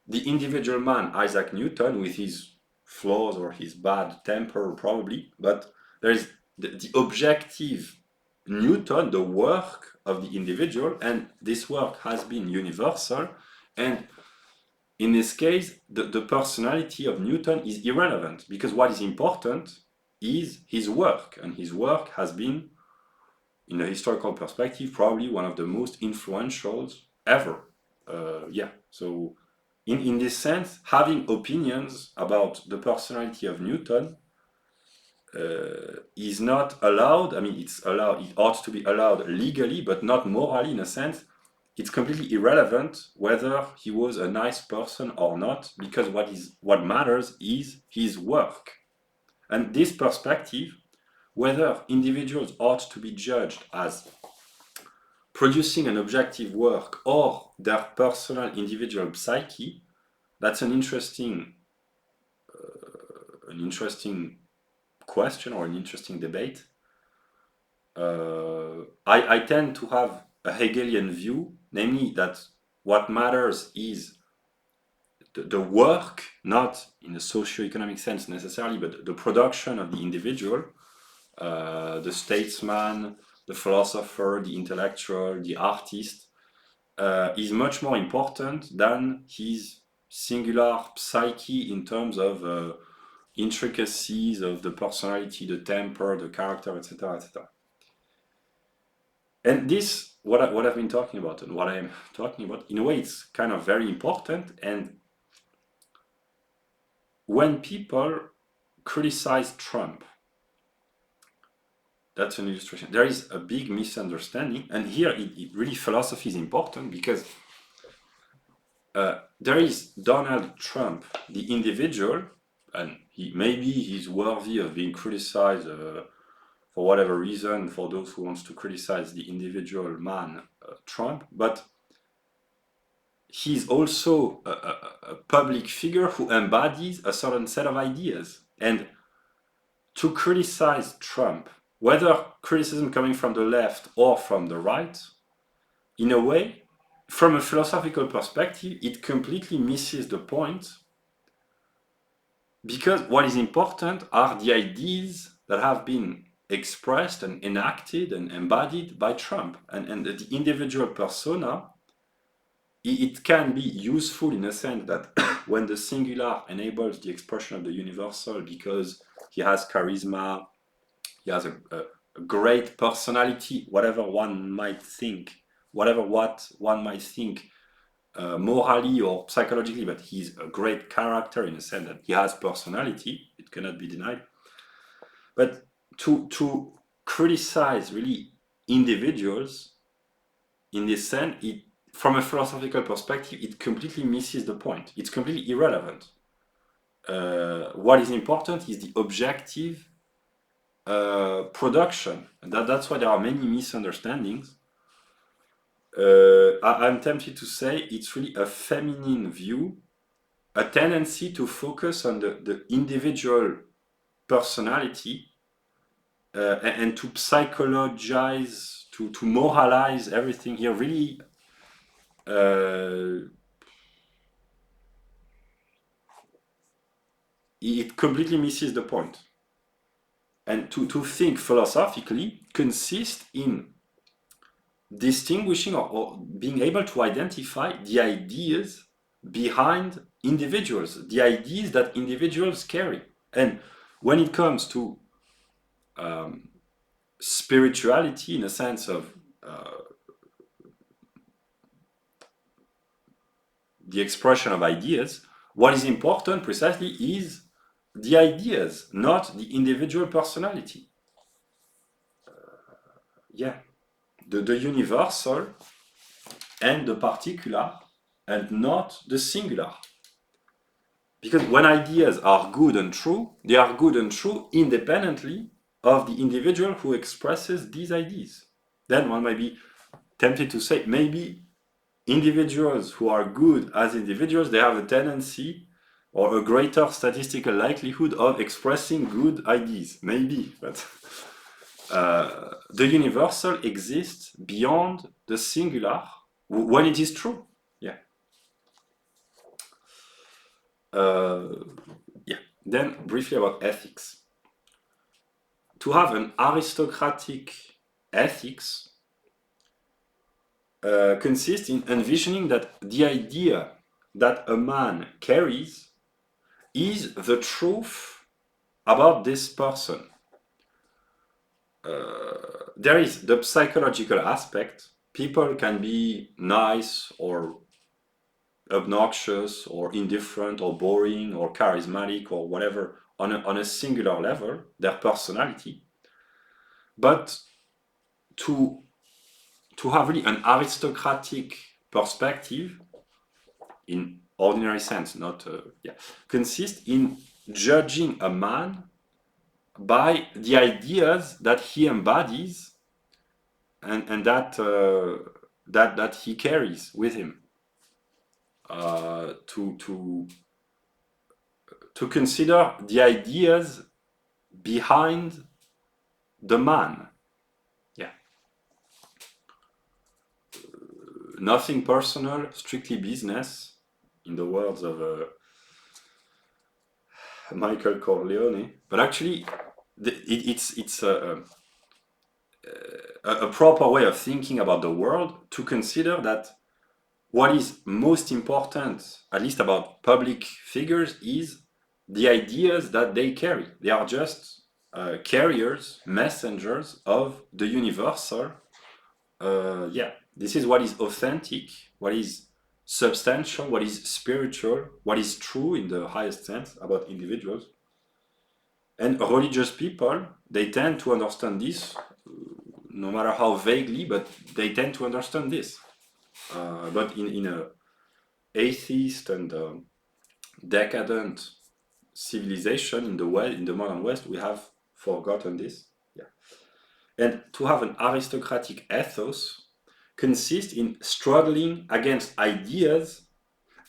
the individual man, Isaac Newton, with his flaws or his bad temper, probably. But there is the objective Newton, the work of the individual, and this work has been universal. And in this case, the personality of Newton is irrelevant, because what is important is his work, and his work has been, in a historical perspective, probably one of the most influential ever. Yeah, so in this sense, having opinions about the personality of Newton is not allowed. I mean, it's allowed, it ought to be allowed legally, but not morally in a sense. It's completely irrelevant whether he was a nice person or not, because what matters is his work. And this perspective, whether individuals ought to be judged as producing an objective work or their personal individual psyche, that's an interesting question or an interesting debate. I tend to have a Hegelian view, namely that what matters is the work, not in a socio-economic sense necessarily, but the production of the individual, the statesman, the philosopher, the intellectual, the artist, is much more important than his singular psyche in terms of intricacies of the personality, the temper, the character, etc., etc. And this, what I've been talking about and what I'm talking about, in a way, it's kind of very important. And when people criticize Trump, That's an illustration. There is a big misunderstanding, and here really philosophy is important because there is Donald Trump, the individual, and maybe he's worthy of being criticized for whatever reason, for those who wants to criticize the individual man, Trump, but he's also a public figure who embodies a certain set of ideas. And to criticize Trump, whether criticism coming from the left or from the right, in a way, from a philosophical perspective, it completely misses the point, because what is important are the ideas that have been expressed and enacted and embodied by Trump. And the individual persona, it can be useful in a sense that when the singular enables the expression of the universal, because he has charisma, he has a great personality, whatever one might think, morally or psychologically, but he's a great character in the sense that he has personality, it cannot be denied. But to criticize really individuals in this sense, from a philosophical perspective, it completely misses the point. It's completely irrelevant. What is important is the objective production, and that's why there are many misunderstandings. I'm tempted to say it's really a feminine view, a tendency to focus on the individual personality and to psychologize, to moralize everything here. Really, it completely misses the point. And to think philosophically consists in distinguishing or being able to identify the ideas behind individuals, the ideas that individuals carry. And when it comes to spirituality, in a sense of the expression of ideas, what is important precisely is the ideas, not the individual personality. The universal and the particular, and not the singular. Because when ideas are good and true, they are good and true independently of the individual who expresses these ideas. Then one might be tempted to say, maybe individuals who are good as individuals, they have a tendency or a greater statistical likelihood of expressing good ideas. Maybe, but the universal exists beyond the singular when it is true. Then briefly about ethics. To have an aristocratic ethics consists in envisioning that the idea that a man carries is the truth about this person. There is the psychological aspect. People can be nice or obnoxious or indifferent or boring or charismatic or whatever on a singular level, their personality. But to have really an aristocratic perspective in ordinary sense, not consists in judging a man by the ideas that he embodies and that he carries with him. To consider the ideas behind the man. Nothing personal, strictly business, in the words of Michael Corleone. But actually, it's a proper way of thinking about the world, to consider that what is most important, at least about public figures, is the ideas that they carry. They are just carriers, messengers of the universal. This is what is authentic, what is substantial, what is spiritual, what is true in the highest sense about individuals. And religious people, they tend to understand this, no matter how vaguely, but they tend to understand this. But in a atheist and decadent civilization in the modern West, we have forgotten this. Yeah. And to have an aristocratic ethos consists in struggling against ideas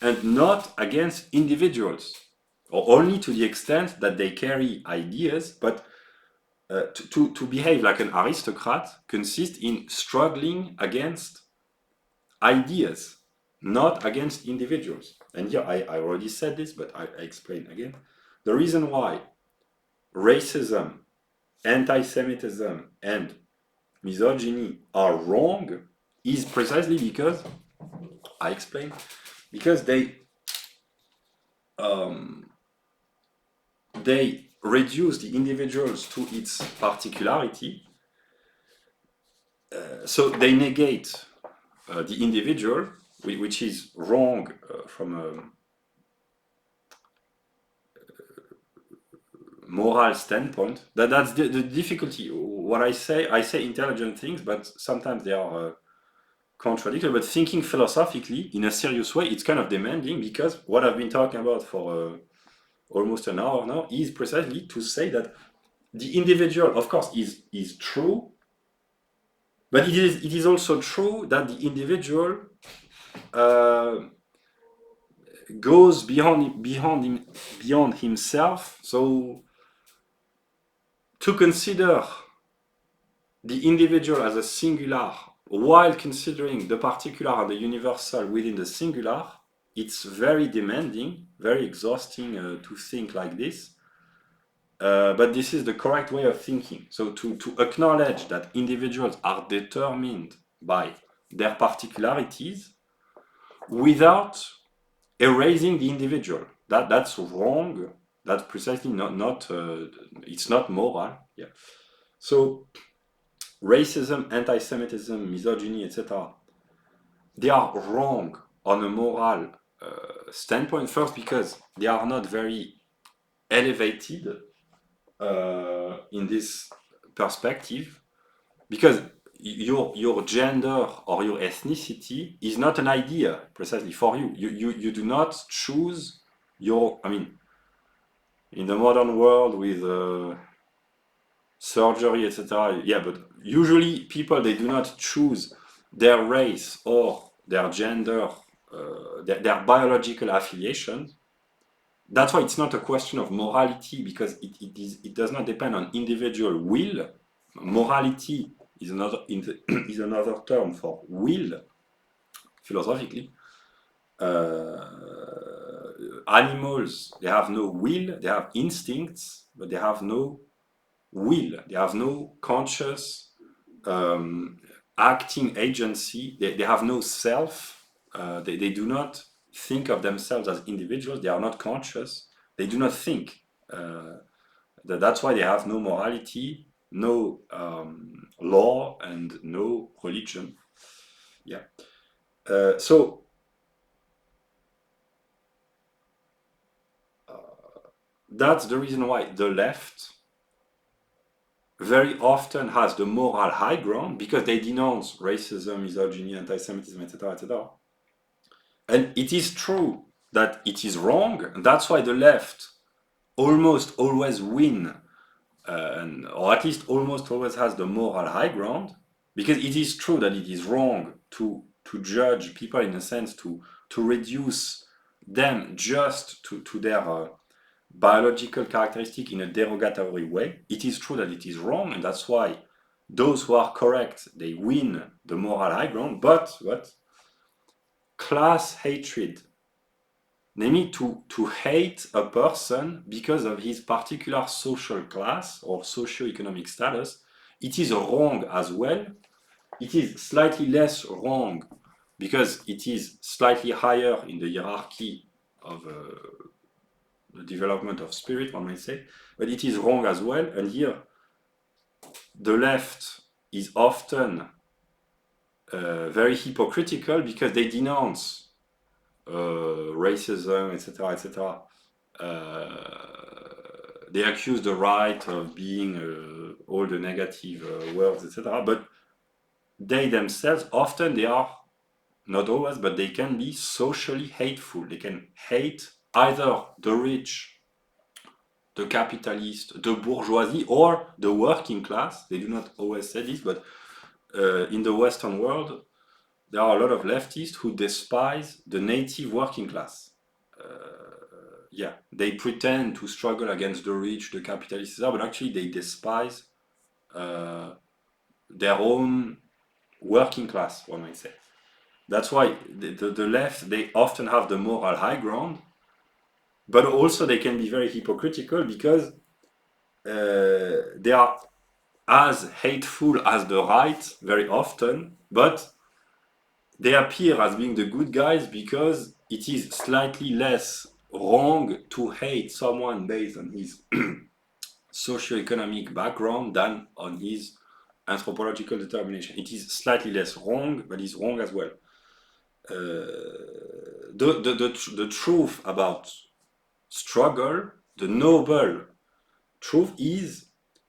and not against individuals, or only to the extent that they carry ideas, but to behave like an aristocrat consists in struggling against ideas, not against individuals. And here I already said this, but I explain again. The reason why racism, anti-Semitism, and misogyny are wrong is precisely because, I explain, because they reduce the individuals to its particularity, so they negate the individual, which is wrong from a moral standpoint. That's the difficulty. What I say intelligent things, but sometimes they are contradictory. But thinking philosophically in a serious way, it's kind of demanding, because what I've been talking about for almost an hour now is precisely to say that the individual, of course, is true, but it is also true that the individual goes beyond himself. So to consider the individual as a singular while considering the particular and the universal within the singular, it's very demanding, very exhausting to think like this. But this is the correct way of thinking. So to acknowledge that individuals are determined by their particularities without erasing the individual. That's wrong. That's precisely not it's not moral. Yeah. So racism, anti-Semitism, misogyny, etc., they are wrong on a moral standpoint. First, because they are not very elevated in this perspective, because your gender or your ethnicity is not an idea precisely for you. You do not choose your, I mean, in the modern world with surgery, etc. Yeah, but usually people, they do not choose their race or their gender, their biological affiliation. That's why it's not a question of morality, because it does not depend on individual will. Morality is another term for will, philosophically. Animals, they have no will, they have instincts, but they have no will. They have no conscious acting agency. They have no self. They do not think of themselves as individuals. They are not conscious. They do not think. That's why they have no morality, no law, and no religion. Yeah. So that's the reason why the left very often has the moral high ground, because they denounce racism, misogyny, anti-Semitism, etc., etc. And it is true that it is wrong, and that's why the left almost always win, or at least almost always has the moral high ground, because it is true that it is wrong to judge people, in a sense, to reduce them just to their biological characteristic in a derogatory way. It is true that it is wrong, and that's why those who are correct, they win the moral high ground. But what? Class hatred, namely to hate a person because of his particular social class or socio-economic status, it is wrong as well. It is slightly less wrong because it is slightly higher in the hierarchy of the development of spirit, one might say, but it is wrong as well. And here, the left is often very hypocritical, because they denounce racism, etc., etc. they accuse the right of being all the negative words, etc. But they themselves, often they are, not always, but they can be socially hateful. They can hate either the rich, the capitalist, the bourgeoisie, or the working class. They do not always say this, but in the Western world, there are a lot of leftists who despise the native working class. Yeah, they pretend to struggle against the rich, the capitalists, but actually they despise their own working class, one might say. That's why the left, they often have the moral high ground, but also they can be very hypocritical because they are as hateful as the right very often, but they appear as being the good guys because it is slightly less wrong to hate someone based on his socioeconomic background than on his anthropological determination. It is slightly less wrong, but it's wrong as well. The truth about struggle, the noble truth, is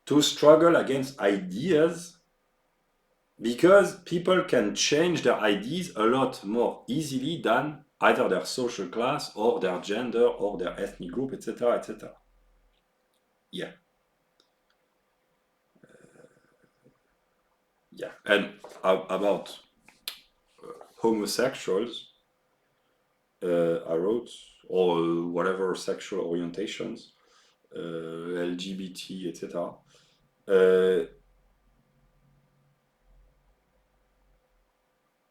to struggle against ideas, because people can change their ideas a lot more easily than either their social class or their gender or their ethnic group, etc., etc. Yeah. Yeah. And about homosexuals, I wrote, or whatever sexual orientations, LGBT, etc.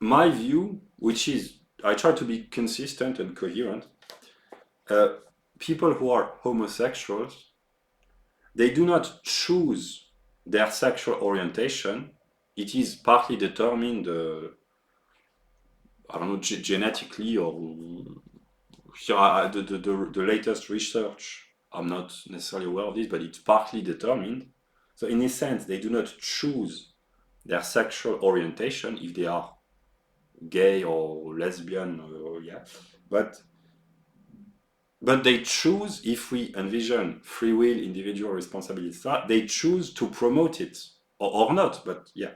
My view, which is, I try to be consistent and coherent, people who are homosexuals, they do not choose their sexual orientation. It is partly determined, I don't know, genetically, or the latest research, I'm not necessarily aware of this, but it's partly determined. So in a sense, they do not choose their sexual orientation if they are gay or lesbian, or yeah, but they choose, if we envision free will, individual responsibility, they choose to promote it, or not, but yeah.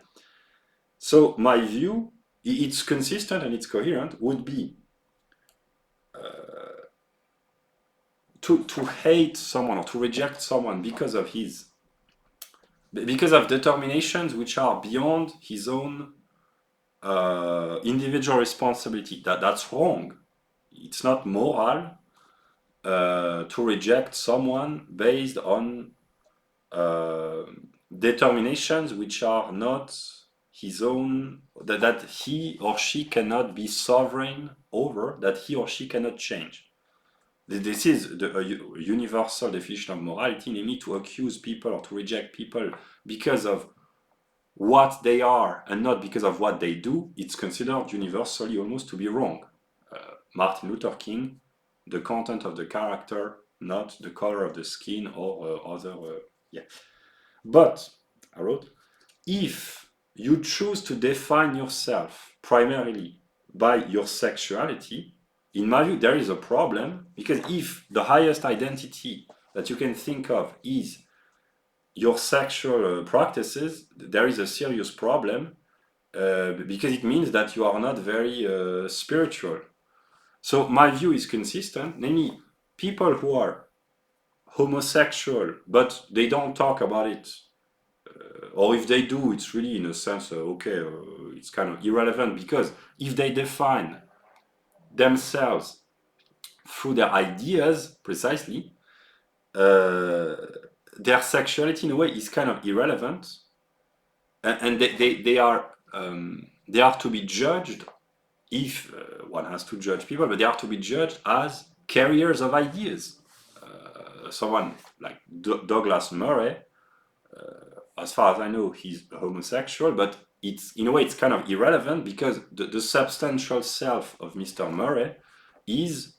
So my view, it's consistent and it's coherent, would be to hate someone or to reject someone because of determinations which are beyond his own individual responsibility. That's wrong. It's not moral to reject someone based on determinations which are not his own, that he or she cannot be sovereign over, that he or she cannot change. This is a universal definition of morality, namely to accuse people or to reject people because of what they are and not because of what they do. It's considered universally almost to be wrong. Martin Luther King, the content of the character, not the color of the skin or other. Yeah. But, I wrote, if you choose to define yourself primarily by your sexuality, in my view, there is a problem, because if the highest identity that you can think of is your sexual practices, there is a serious problem, because it means that you are not very spiritual. So my view is consistent, namely, people who are homosexual, but they don't talk about it, or if they do, it's really in a sense, okay, it's kind of irrelevant, because if they define themselves through their ideas precisely, their sexuality in a way is kind of irrelevant, and they are to be judged, if one has to judge people, but they are to be judged as carriers of ideas. Someone like Douglas Murray, as far as I know, he's homosexual, but it's in a way it's kind of irrelevant, because the substantial self of Mr. Murray is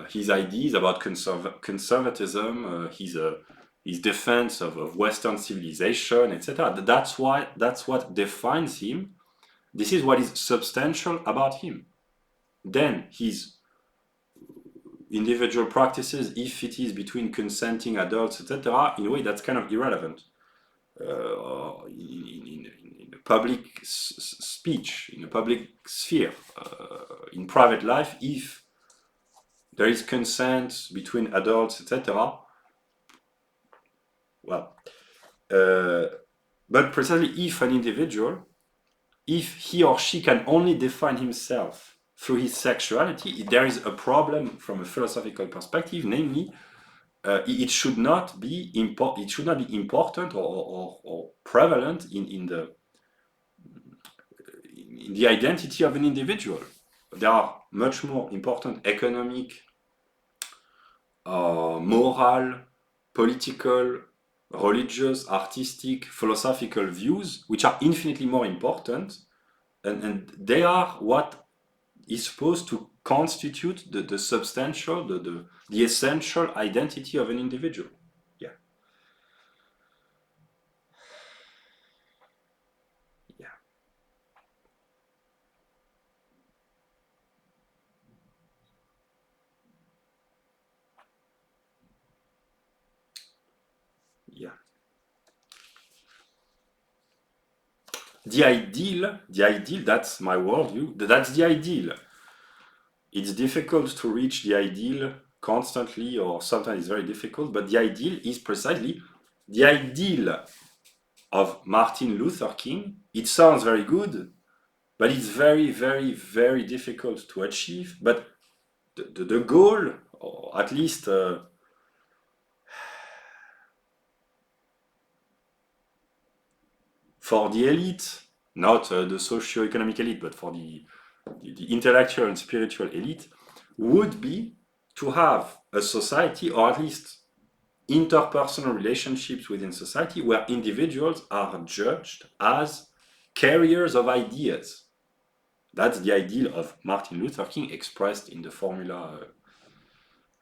his ideas about conservatism, his defense of Western civilization, etc. That's what defines him. This is what is substantial about him. Then his individual practices, if it is between consenting adults, etc., in a way that's kind of irrelevant. In a public speech, in a public sphere, in private life, if there is consent between adults, etc., well, but precisely if an individual, if he or she can only define himself through his sexuality, there is a problem from a philosophical perspective, namely, it should not be important or prevalent in the identity of an individual. There are much more important economic, moral, political, religious, artistic, philosophical views, which are infinitely more important, and they are what is supposed to constitute the substantial, the essential identity of an individual. Yeah. Yeah. Yeah. The ideal, that's my worldview, that's the ideal. It's difficult to reach the ideal constantly, or sometimes it's very difficult, but the ideal is precisely the ideal of Martin Luther King. It sounds very good, but it's very, very, very difficult to achieve. But the goal, or at least for the elite, not the socio-economic elite, but for the intellectual and spiritual elite, would be to have a society, or at least interpersonal relationships within society, where individuals are judged as carriers of ideas. That's the ideal of Martin Luther King, expressed in the formula,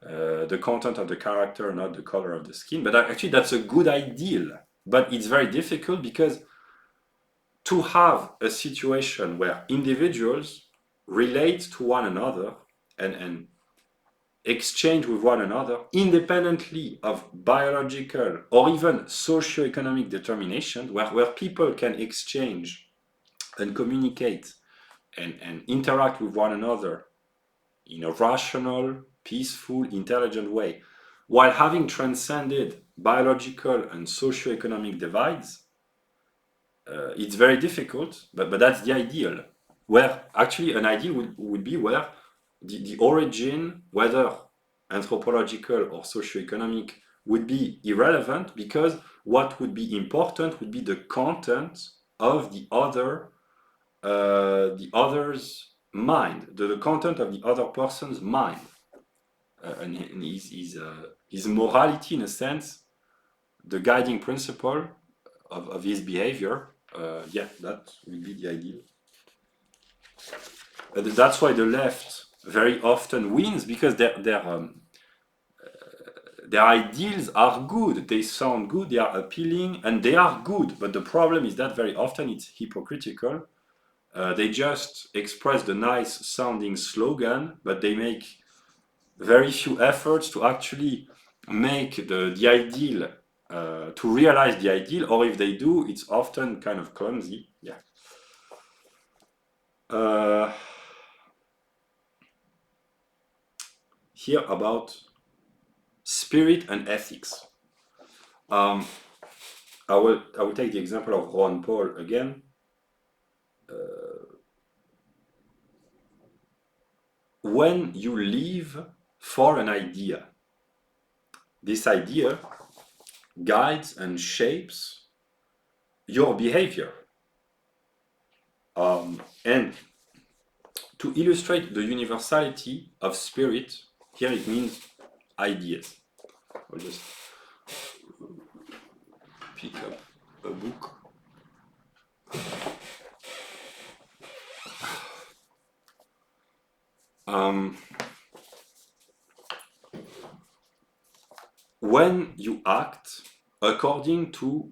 the content of the character, not the color of the skin. But actually, that's a good ideal. But it's very difficult, because to have a situation where individuals relate to one another and exchange with one another independently of biological or even socio-economic determination, where people can exchange and communicate and interact with one another in a rational, peaceful, intelligent way, while having transcended biological and socio-economic divides, it's very difficult, but that's the ideal. Where actually an ideal would be where the origin, whether anthropological or socioeconomic, would be irrelevant, because what would be important would be the content of the other's mind, the content of the other person's mind, and his morality, in a sense, the guiding principle of his behavior. Yeah, that would be the ideal. That's why the left very often wins, because their ideals are good, they sound good, they are appealing, and they are good. But the problem is that very often it's hypocritical. They just express the nice sounding slogan, but they make very few efforts to actually make the ideal, to realize the ideal, or if they do, it's often kind of clumsy. Yeah. Here about spirit and ethics. I will take the example of Ron Paul again. When you live for an idea, this idea guides and shapes your behavior. And to illustrate the universality of spirit, here it means ideas. I'll just pick up a book. When you act according to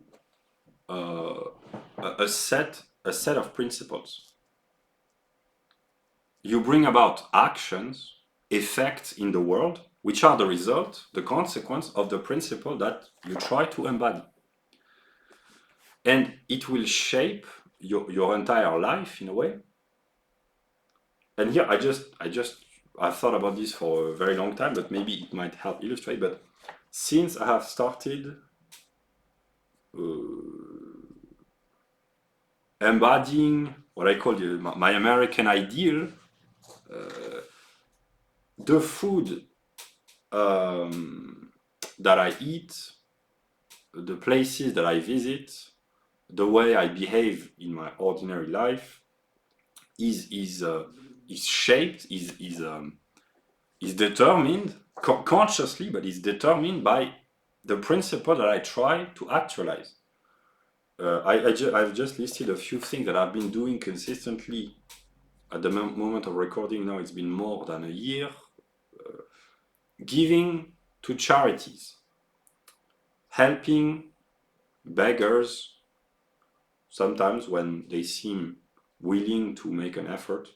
a set of principles, you bring about actions, effects in the world which are the result, the consequence of the principle that you try to embody. And it will shape your entire life in a way. And here I've thought about this for a very long time, but maybe it might help illustrate. But since I have started embodying what I call my American ideal, the food that I eat, the places that I visit, the way I behave in my ordinary life is shaped, is determined consciously, but is determined by the principle that I try to actualize. I've just listed a few things that I've been doing consistently at the moment of recording. Now it's been more than a year. Giving to charities, helping beggars sometimes when they seem willing to make an effort,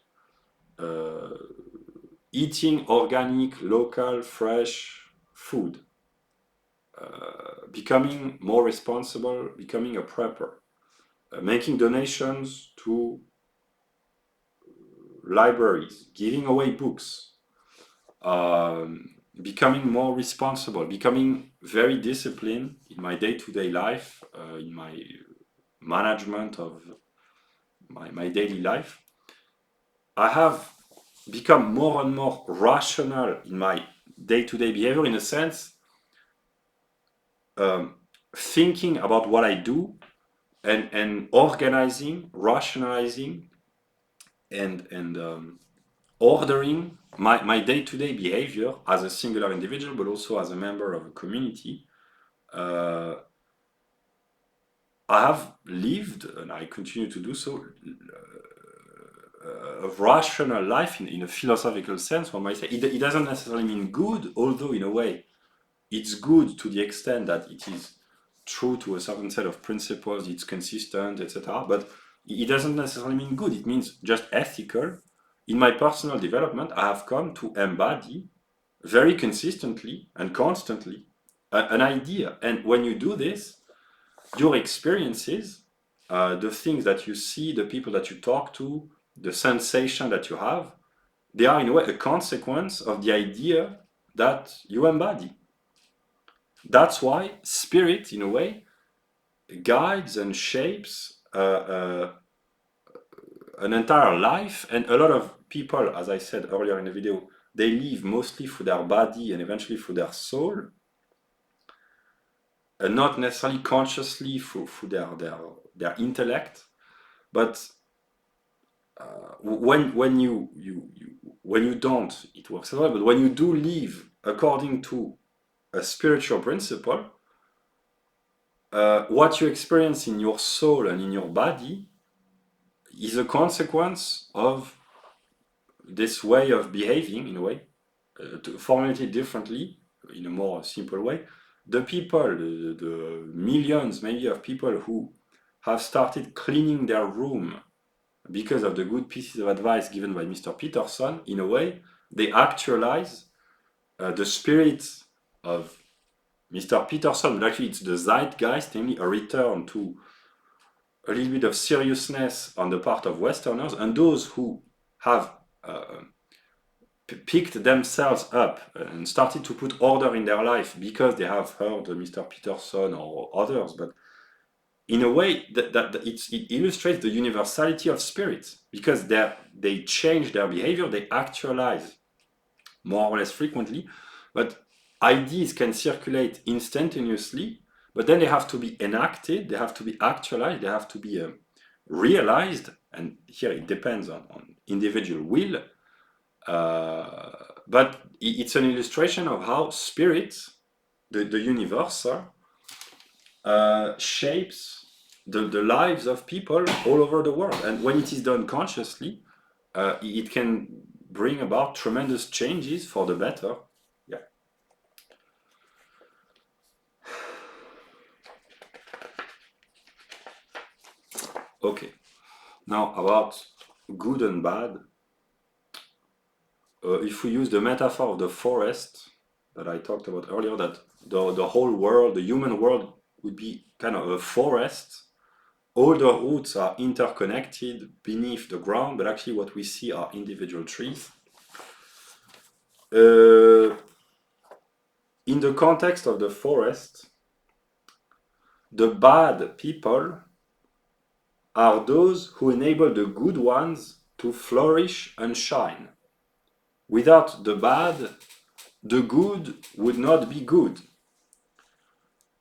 eating organic, local, fresh food, becoming more responsible, becoming a prepper, making donations to libraries, giving away books, becoming more responsible, becoming very disciplined in my day-to-day life, in my management of my daily life. I have become more and more rational in my day-to-day behavior, in a sense, thinking about what I do and organizing, rationalizing, and ordering my day-to-day behavior as a singular individual, but also as a member of a community. I have lived, and I continue to do so, a rational life in a philosophical sense. One might say it doesn't necessarily mean good, although in a way it's good to the extent that it is true to a certain set of principles, it's consistent, etc. But it doesn't necessarily mean good. It means just ethical. In my personal development, I have come to embody very consistently and constantly an idea. And when you do this, your experiences, the things that you see, the people that you talk to, the sensation that you have, they are in a way a consequence of the idea that you embody. That's why spirit, in a way, guides and shapes an entire life. And a lot of people, as I said earlier in the video, they live mostly through their body and eventually through their soul, and not necessarily consciously through their intellect. But when you don't, it works as well. But when you do live according to a spiritual principle, what you experience in your soul and in your body is a consequence of this way of behaving, in a way. To formulate it differently, in a more simple way, the people, the millions maybe of people who have started cleaning their room because of the good pieces of advice given by Mr. Peterson, in a way, they actualize the spirit of Mr. Peterson, but actually it's the Zeitgeist, namely a return to a little bit of seriousness on the part of Westerners, and those who have picked themselves up and started to put order in their life because they have heard Mr. Peterson or others. But in a way, it illustrates the universality of spirits, because they change their behavior, they actualize more or less frequently, but ideas can circulate instantaneously, but then they have to be enacted, they have to be actualized, they have to be realized, and here it depends on individual will. But it's an illustration of how spirit, the universal, shapes the lives of people all over the world. And when it is done consciously, it can bring about tremendous changes for the better. Yeah. Okay. Now about good and bad. If we use the metaphor of the forest, that I talked about earlier, that the whole world, the human world, would be kind of a forest. All the roots are interconnected beneath the ground, but actually what we see are individual trees. In the context of the forest, the bad people are those who enable the good ones to flourish and shine. Without the bad, the good would not be good.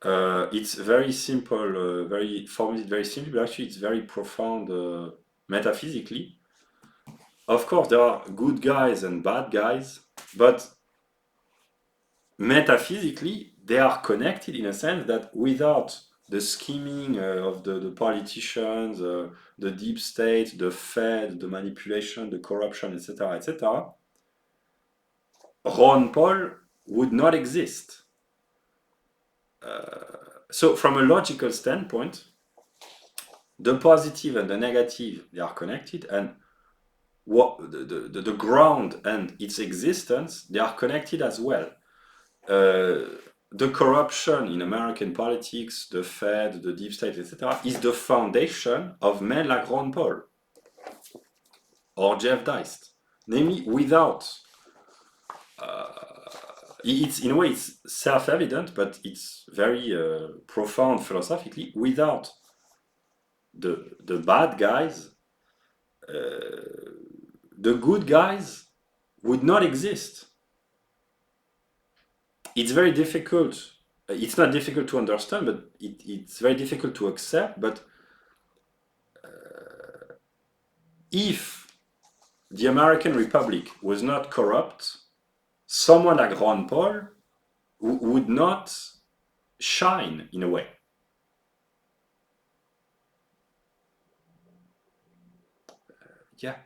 It's very simple, very formulated very simply, but actually it's very profound metaphysically. Of course, there are good guys and bad guys, but metaphysically, they are connected in a sense that without the scheming of the politicians, the deep state, the Fed, the manipulation, the corruption, etc., Ron Paul would not exist. So from a logical standpoint, the positive and the negative, they are connected, and what the ground and its existence, they are connected as well. The corruption in American politics, the Fed, the deep state, etc., is the foundation of men like Ron Paul or Jeff Deist. Namely, without, it's in a way it's self-evident, but it's very profound philosophically. Without the bad guys, the good guys would not exist. It's very difficult. It's not difficult to understand, but it's very difficult to accept. But if the American Republic was not corrupt, someone like Ron Paul would not shine in a way. Yeah.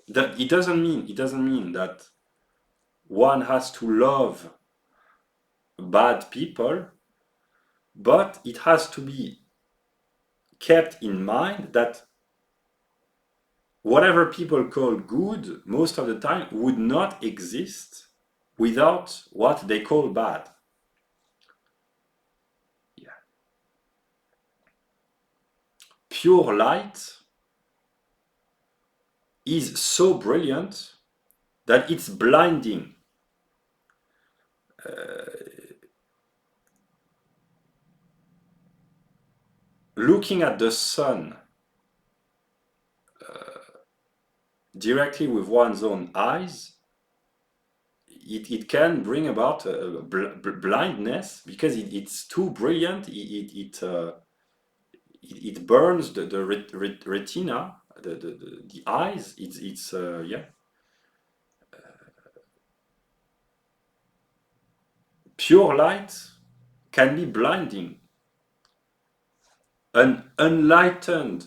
That it doesn't mean that one has to love bad people, but it has to be kept in mind that whatever people call good, most of the time, would not exist without what they call bad. Yeah. Pure light is so brilliant that it's blinding. Looking at the sun directly with one's own eyes, it can bring about blindness because it's too brilliant. It burns the retina, the eyes. It's yeah. Pure light can be blinding. An unlightened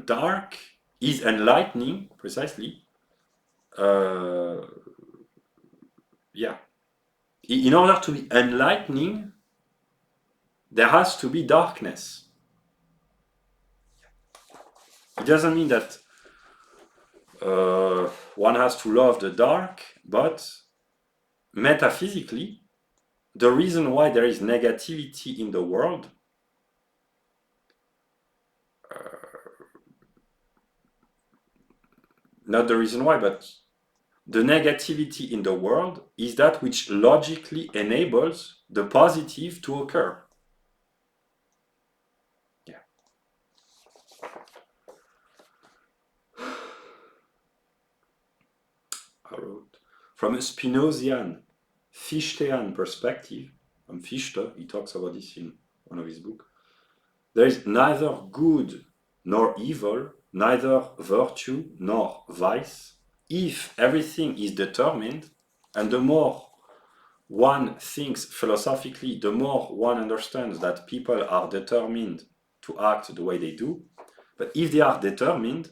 dark is enlightening, precisely. Yeah. In order to be enlightening, there has to be darkness. It doesn't mean that one has to love the dark, but metaphysically, the reason why there is negativity in the world not the reason why, but the negativity in the world is that which logically enables the positive to occur. Yeah. I wrote, from a Spinozian, Fichtean perspective, from Fichte, he talks about this in one of his books, there is neither good nor evil, neither virtue nor vice, if everything is determined, and the more one thinks philosophically, the more one understands that people are determined to act the way they do. But if they are determined,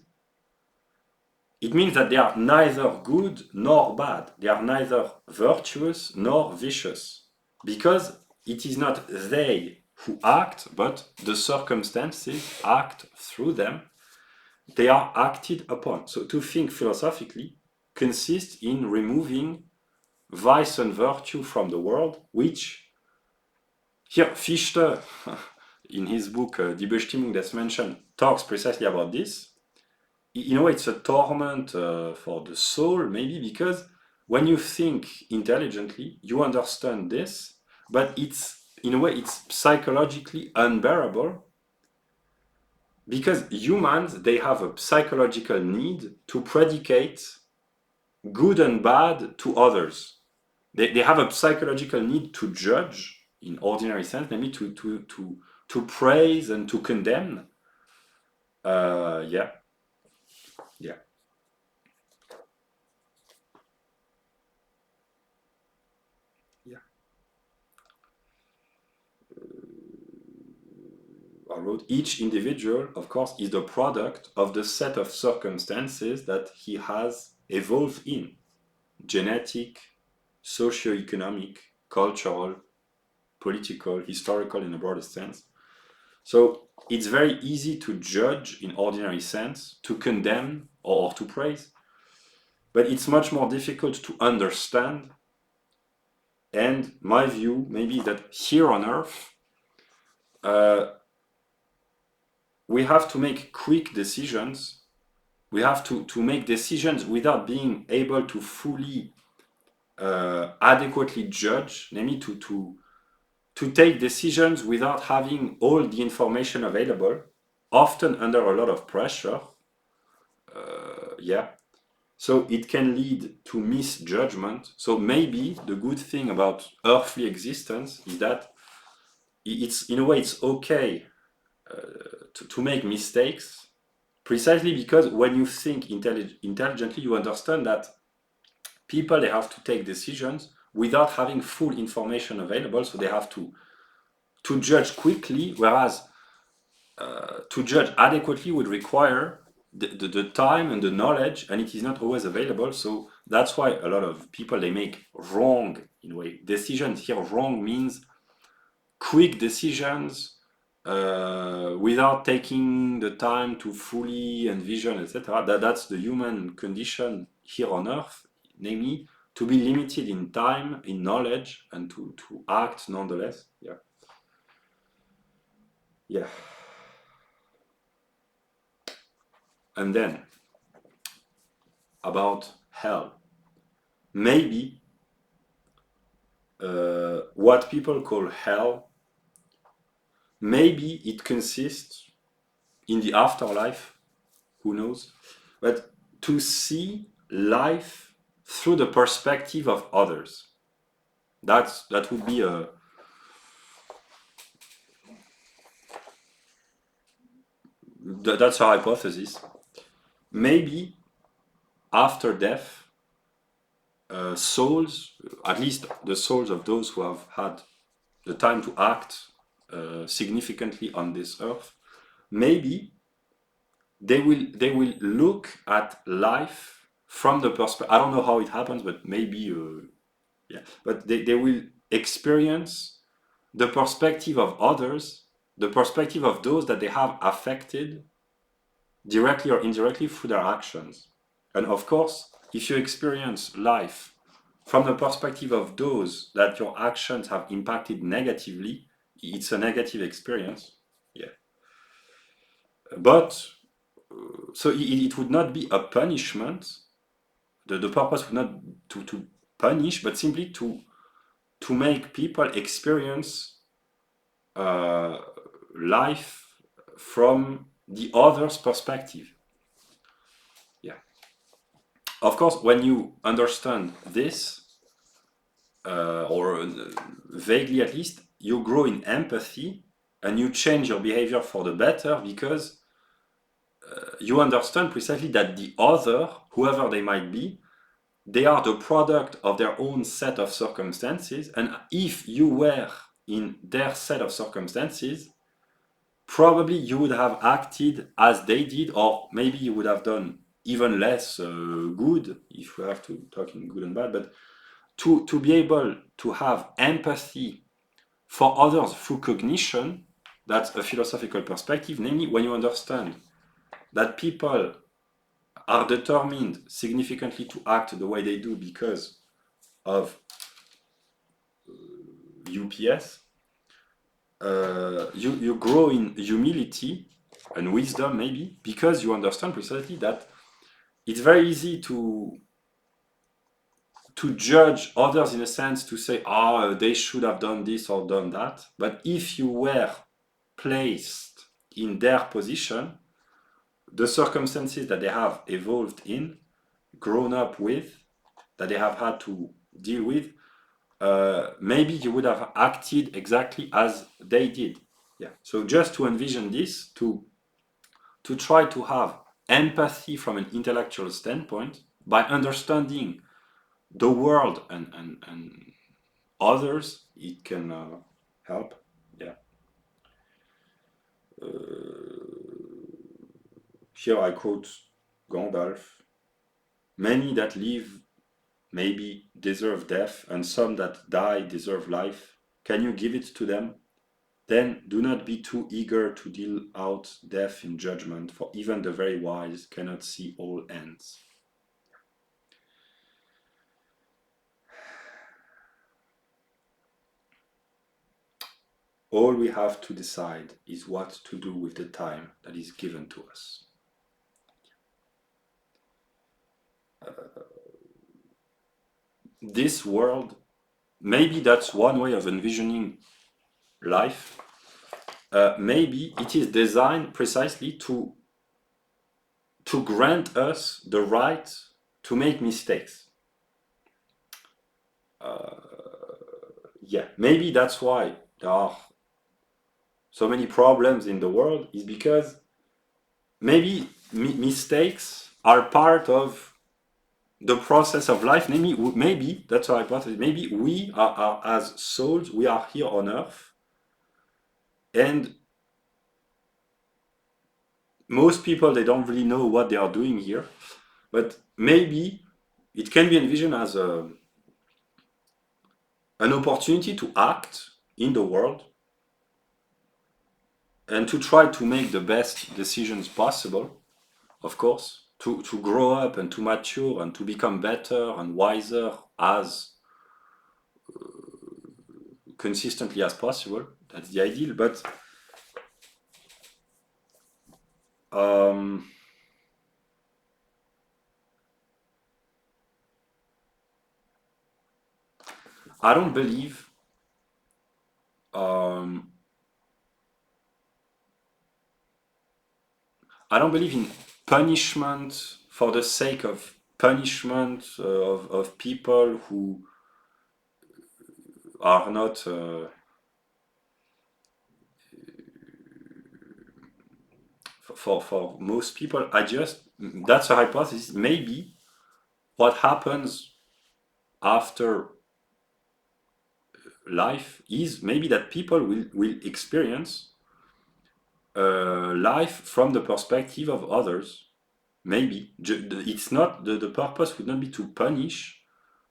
it means that they are neither good nor bad. They are neither virtuous nor vicious, because it is not they who act, but the circumstances act through them. They are acted upon. So to think philosophically, consists in removing vice and virtue from the world, which here Fichte, in his book Die Bestimmung des Menschen, talks precisely about this. In a way, it's a torment for the soul, maybe, because when you think intelligently, you understand this, but it's, in a way, it's psychologically unbearable, because humans, they have a psychological need to predicate good and bad to others. They have a psychological need to judge, in ordinary sense, maybe to praise and to condemn. Yeah. Yeah. Yeah. I wrote, each individual, of course, is the product of the set of circumstances that he has evolved in. Genetic, socio-economic, cultural, political, historical in a broader sense. So it's very easy to judge in ordinary sense, to condemn or to praise, but it's much more difficult to understand. And my view maybe that here on Earth, we have to make quick decisions. We have to make decisions without being able to fully, adequately judge, namely to take decisions without having all the information available, often under a lot of pressure. Yeah. So it can lead to misjudgment. So maybe the good thing about earthly existence is that it's, in a way, it's okay to make mistakes, precisely because when you think intelligently, you understand that people, they have to take decisions without having full information available, so they have to judge quickly, whereas to judge adequately would require the time and the knowledge, and it is not always available. So that's why a lot of people, they make wrong, in a way, decisions. Here wrong means quick decisions without taking the time to fully envision, etc. That's the human condition here on Earth, namely to be limited in time, in knowledge, and to act nonetheless. Yeah. Yeah. And then about hell. Maybe what people call hell, maybe it consists in the afterlife, who knows, but to see life through the perspective of others. That would be that's a hypothesis. Maybe after death, souls, at least the souls of those who have had the time to act significantly on this earth, maybe they will look at life from the perspective. I don't know how it happens, but maybe yeah. But they will experience the perspective of others, the perspective of those that they have affected directly or indirectly through their actions. And of course, if you experience life from the perspective of those that your actions have impacted negatively, it's a negative experience. Yeah. But so it would not be a punishment. The purpose would not to punish, but simply to make people experience life from the other's perspective. Yeah. Of course, when you understand this, or vaguely at least, you grow in empathy and you change your behavior for the better, because you understand precisely that the other, whoever they might be, they are the product of their own set of circumstances, and if you were in their set of circumstances, probably you would have acted as they did, or maybe you would have done even less good, if we have to talk in good and bad, but to be able to have empathy for others through cognition, that's a philosophical perspective, namely when you understand that people are determined significantly to act the way they do because of UPS, you grow in humility and wisdom, maybe, because you understand precisely that it's very easy to judge others in a sense, to say, they should have done this or done that. But if you were placed in their position, the circumstances that they have evolved in, grown up with, that they have had to deal with, maybe you would have acted exactly as they did. Yeah. So just to envision this, to try to have empathy from an intellectual standpoint by understanding the world and others, it can help. Yeah. Here I quote Gandalf: "Many that live maybe deserve death, and some that die deserve life. Can you give it to them? Then do not be too eager to deal out death in judgment, for even the very wise cannot see all ends." All we have to decide is what to do with the time that is given to us. This world, maybe that's one way of envisioning life. Maybe it is designed precisely to grant us the right to make mistakes. Yeah, maybe that's why there are so many problems in the world, is because maybe mistakes are part of the process of life. Maybe that's our hypothesis. Maybe we are as souls, we are here on earth, and most people, they don't really know what they are doing here, but maybe it can be envisioned as an opportunity to act in the world and to try to make the best decisions possible, of course, to grow up and to mature and to become better and wiser as consistently as possible. That's the ideal. But I don't believe in punishment for the sake of punishment of people who are not for most people. That's a hypothesis. Maybe what happens after life is maybe that people will experience life from the perspective of others. Maybe it's not the purpose would not be to punish,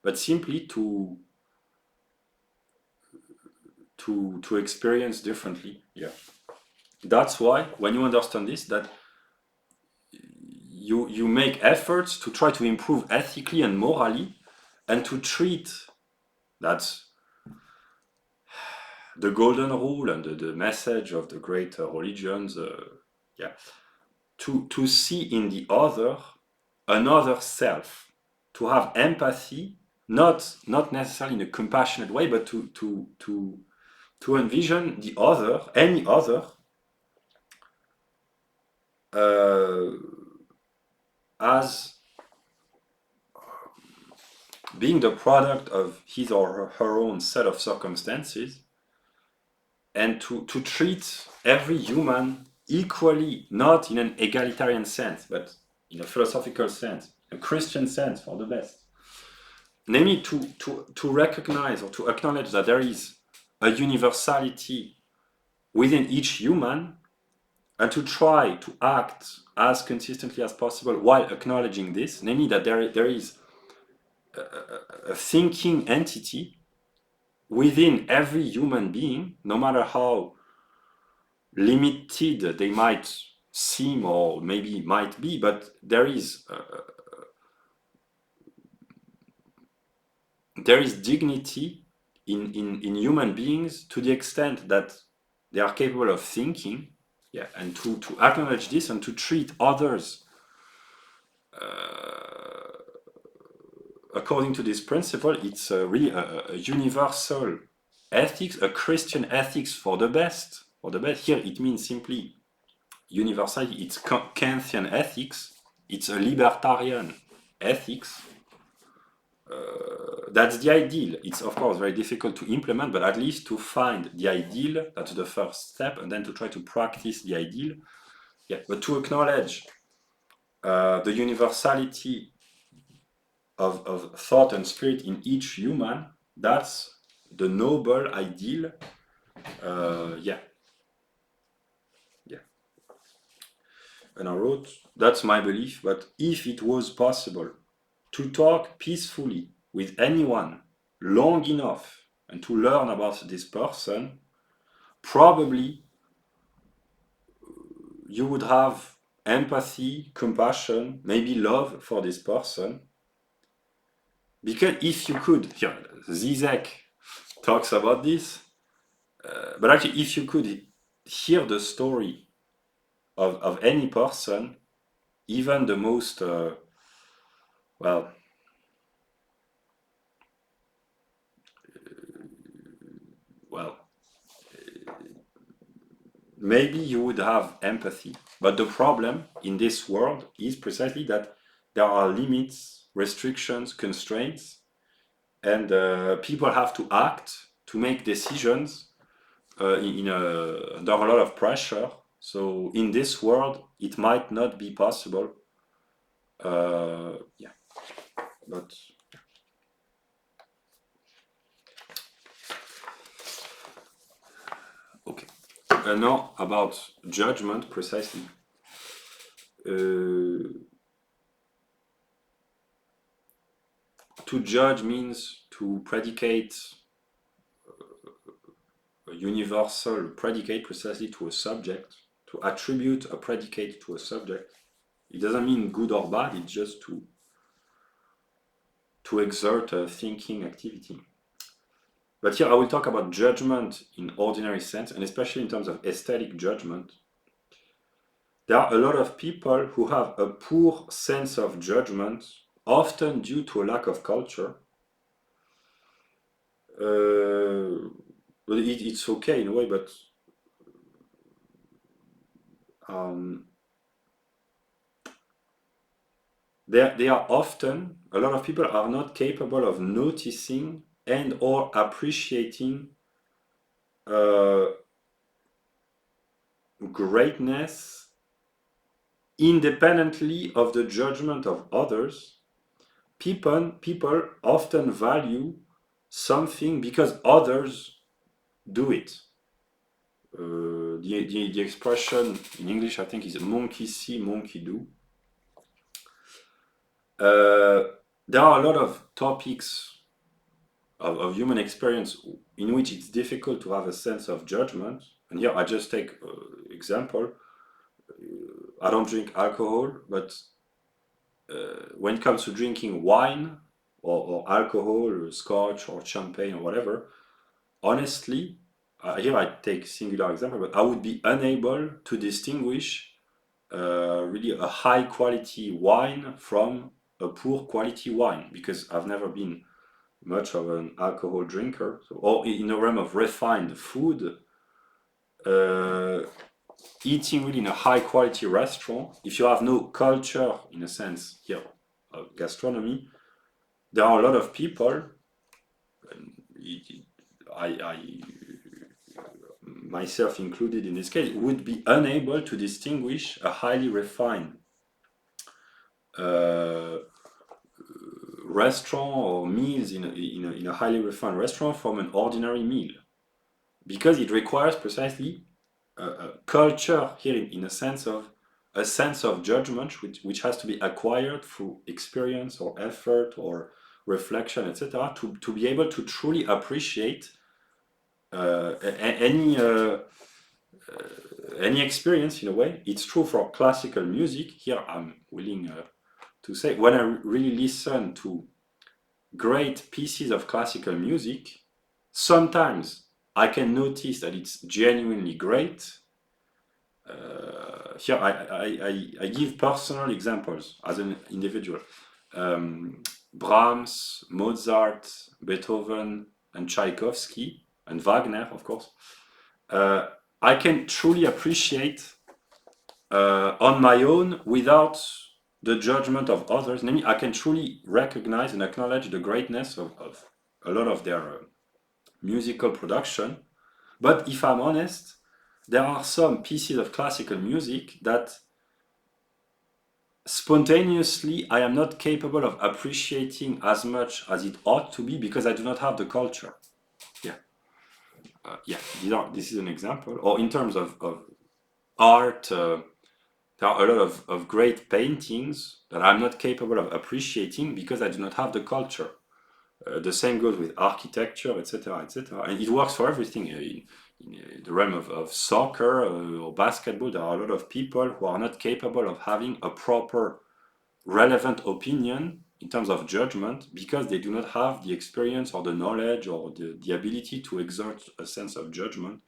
but simply to experience differently. Yeah. That's why when you understand this, that you make efforts to try to improve ethically and morally, and to treat that's the golden rule and the message of the great religions. Yeah. To see in the other another self, to have empathy, not necessarily in a compassionate way, but to envision the other, any other, as being the product of his or her own set of circumstances, and to treat every human equally, not in an egalitarian sense, but in a philosophical sense, a Christian sense for the best. Namely, to recognize or to acknowledge that there is a universality within each human, and to try to act as consistently as possible while acknowledging this, namely that there is a thinking entity within every human being, no matter how limited they might seem or maybe might be, but there is dignity in human beings to the extent that they are capable of thinking, yeah, and to acknowledge this and to treat others according to this principle. It's really a universal ethics, a Christian ethics for the best. For the best here, it means simply universality. It's Kantian ethics. It's a libertarian ethics. That's the ideal. It's of course very difficult to implement, but at least to find the ideal, that's the first step, and then to try to practice the ideal. Yeah, but to acknowledge the universality of thought and spirit in each human, that's the noble ideal. Yeah. And I wrote, that's my belief, but if it was possible to talk peacefully with anyone long enough and to learn about this person, probably you would have empathy, compassion, maybe love for this person. Because if you could, here, Zizek talks about this, but actually, if you could hear the story of any person, even the most, maybe you would have empathy. But the problem in this world is precisely that there are limits, restrictions, constraints, and people have to act, to make decisions under a lot of pressure. So in this world, it might not be possible. Yeah, but okay. Now about judgment precisely. To judge means to predicate a universal predicate precisely to a subject, to attribute a predicate to a subject. It doesn't mean good or bad, it's just to exert a thinking activity. But here I will talk about judgment in ordinary sense, and especially in terms of aesthetic judgment. There are a lot of people who have a poor sense of judgment, often due to a lack of culture. But it's okay in a way, but they are often, a lot of people are not capable of noticing and or appreciating greatness independently of the judgment of others. People often value something because others do it. The expression in English, I think, is monkey see, monkey do. There are a lot of topics of human experience in which it's difficult to have a sense of judgment. And here I just take example. I don't drink alcohol, but when it comes to drinking wine or alcohol, or scotch or champagne or whatever, honestly, here I take singular example, but I would be unable to distinguish really a high quality wine from a poor quality wine, because I've never been much of an alcohol drinker. So, or in the realm of refined food, eating really in a high quality restaurant, if you have no culture in a sense here of gastronomy, there are a lot of people, I myself included in this case, would be unable to distinguish a highly refined restaurant or meals in a highly refined restaurant from an ordinary meal, because it requires precisely a culture here in a sense of judgment which has to be acquired through experience or effort or reflection, etc., to be able to truly appreciate any any experience in a way. It's true for classical music. Here I'm willing to say, when I really listen to great pieces of classical music, sometimes I can notice that it's genuinely great. Here I give personal examples as an individual. Brahms, Mozart, Beethoven, and Tchaikovsky, and Wagner, of course. I can truly appreciate on my own without the judgment of others. Namely, I can truly recognize and acknowledge the greatness of a lot of their musical production. But if I'm honest, there are some pieces of classical music that spontaneously I am not capable of appreciating as much as it ought to be because I do not have the culture. This is an example. Or in terms of art, there are a lot of great paintings that I'm not capable of appreciating because I do not have the culture. The same goes with architecture, etc., etc. And it works for everything. In the realm of soccer or basketball, there are a lot of people who are not capable of having a proper, relevant opinion in terms of judgment because they do not have the experience or the knowledge or the ability to exert a sense of judgment.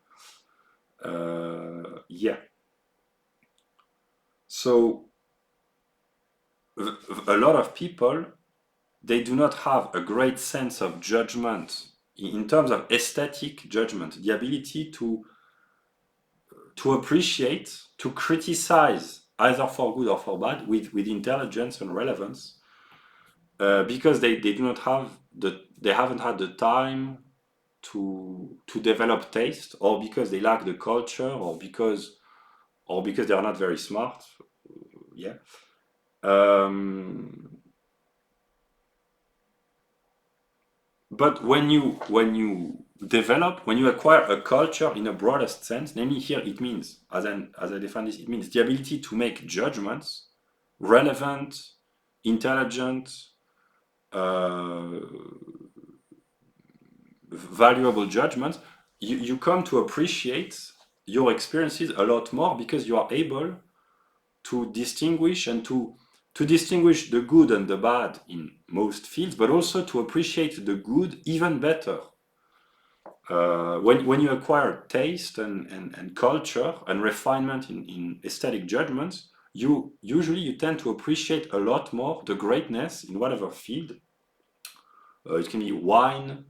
So a lot of people, they do not have a great sense of judgment in terms of aesthetic judgment, the ability to appreciate, to criticize either for good or for bad with intelligence and relevance, because they do not have they haven't had the time to develop taste, or because they lack the culture, or because they are not very smart. But when you acquire a culture in a broadest sense, namely here it means, as I define this, it means the ability to make judgments, relevant, intelligent, valuable judgments. You come to appreciate your experiences a lot more because you are able to distinguish and to distinguish the good and the bad in most fields, but also to appreciate the good even better. When you acquire taste and culture and refinement in aesthetic judgments, you tend to appreciate a lot more the greatness in whatever field. It can be wine,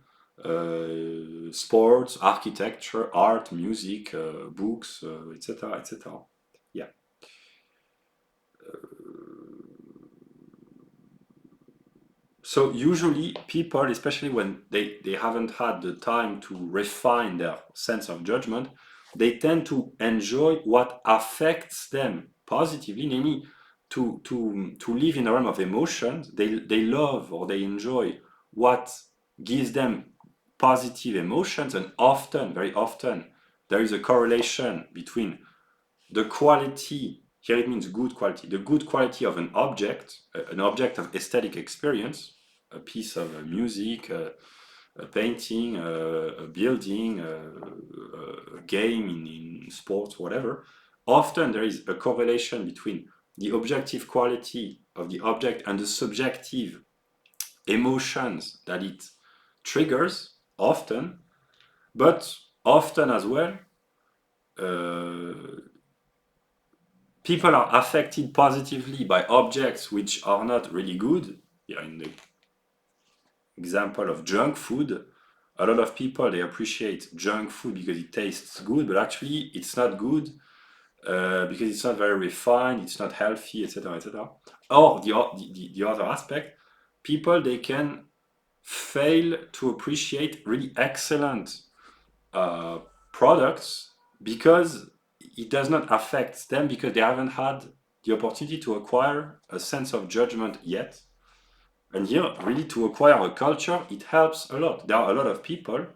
sports, architecture, art, music, books, etc., etc. Yeah. So usually people, especially when they haven't had the time to refine their sense of judgment, they tend to enjoy what affects them positively, namely to live in a realm of emotions. They love or they enjoy what gives them positive emotions, and often, very often, there is a correlation between the quality, here it means good quality, the good quality of an object of aesthetic experience, a piece of music, a painting, a building, a game in sports, whatever. Often there is a correlation between the objective quality of the object and the subjective emotions that it triggers, often, but often as well, people are affected positively by objects which are not really good. In the example of junk food, a lot of people, they appreciate junk food because it tastes good, but actually it's not good because it's not very refined, it's not healthy, etc., etc. Or the other aspect, people, they can fail to appreciate really excellent products because it does not affect them, because they haven't had the opportunity to acquire a sense of judgment yet. And here, really, to acquire a culture, it helps a lot. There are a lot of people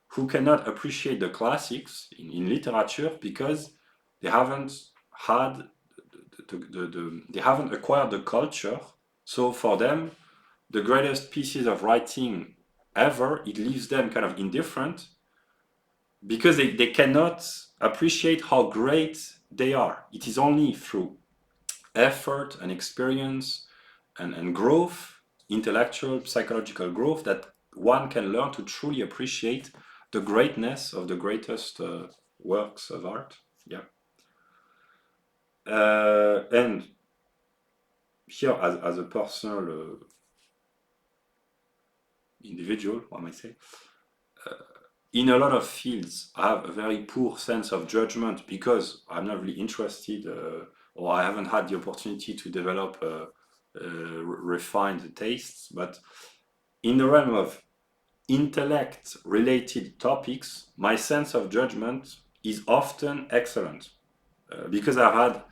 who cannot appreciate the classics in literature because they haven't had they haven't acquired the culture. So for them, the greatest pieces of writing ever, it leaves them kind of indifferent because they cannot appreciate how great they are. It is only through effort and experience and growth, intellectual, psychological growth, that one can learn to truly appreciate the greatness of the greatest works of art. Yeah. And here, as a personal individual, what might say, in a lot of fields, I have a very poor sense of judgment because I'm not really interested, or I haven't had the opportunity to develop refined tastes. But in the realm of intellect related topics, my sense of judgment is often excellent because I've had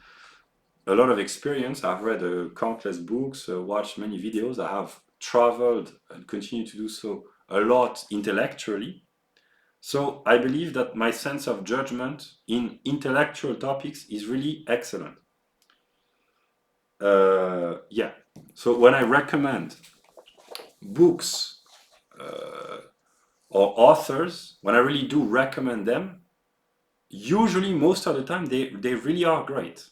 a lot of experience. I've read countless books, watched many videos. I have traveled and continue to do so a lot intellectually. So I believe that my sense of judgment in intellectual topics is really excellent. Yeah. So when I recommend books or authors, when I really do recommend them, usually most of the time they really are great.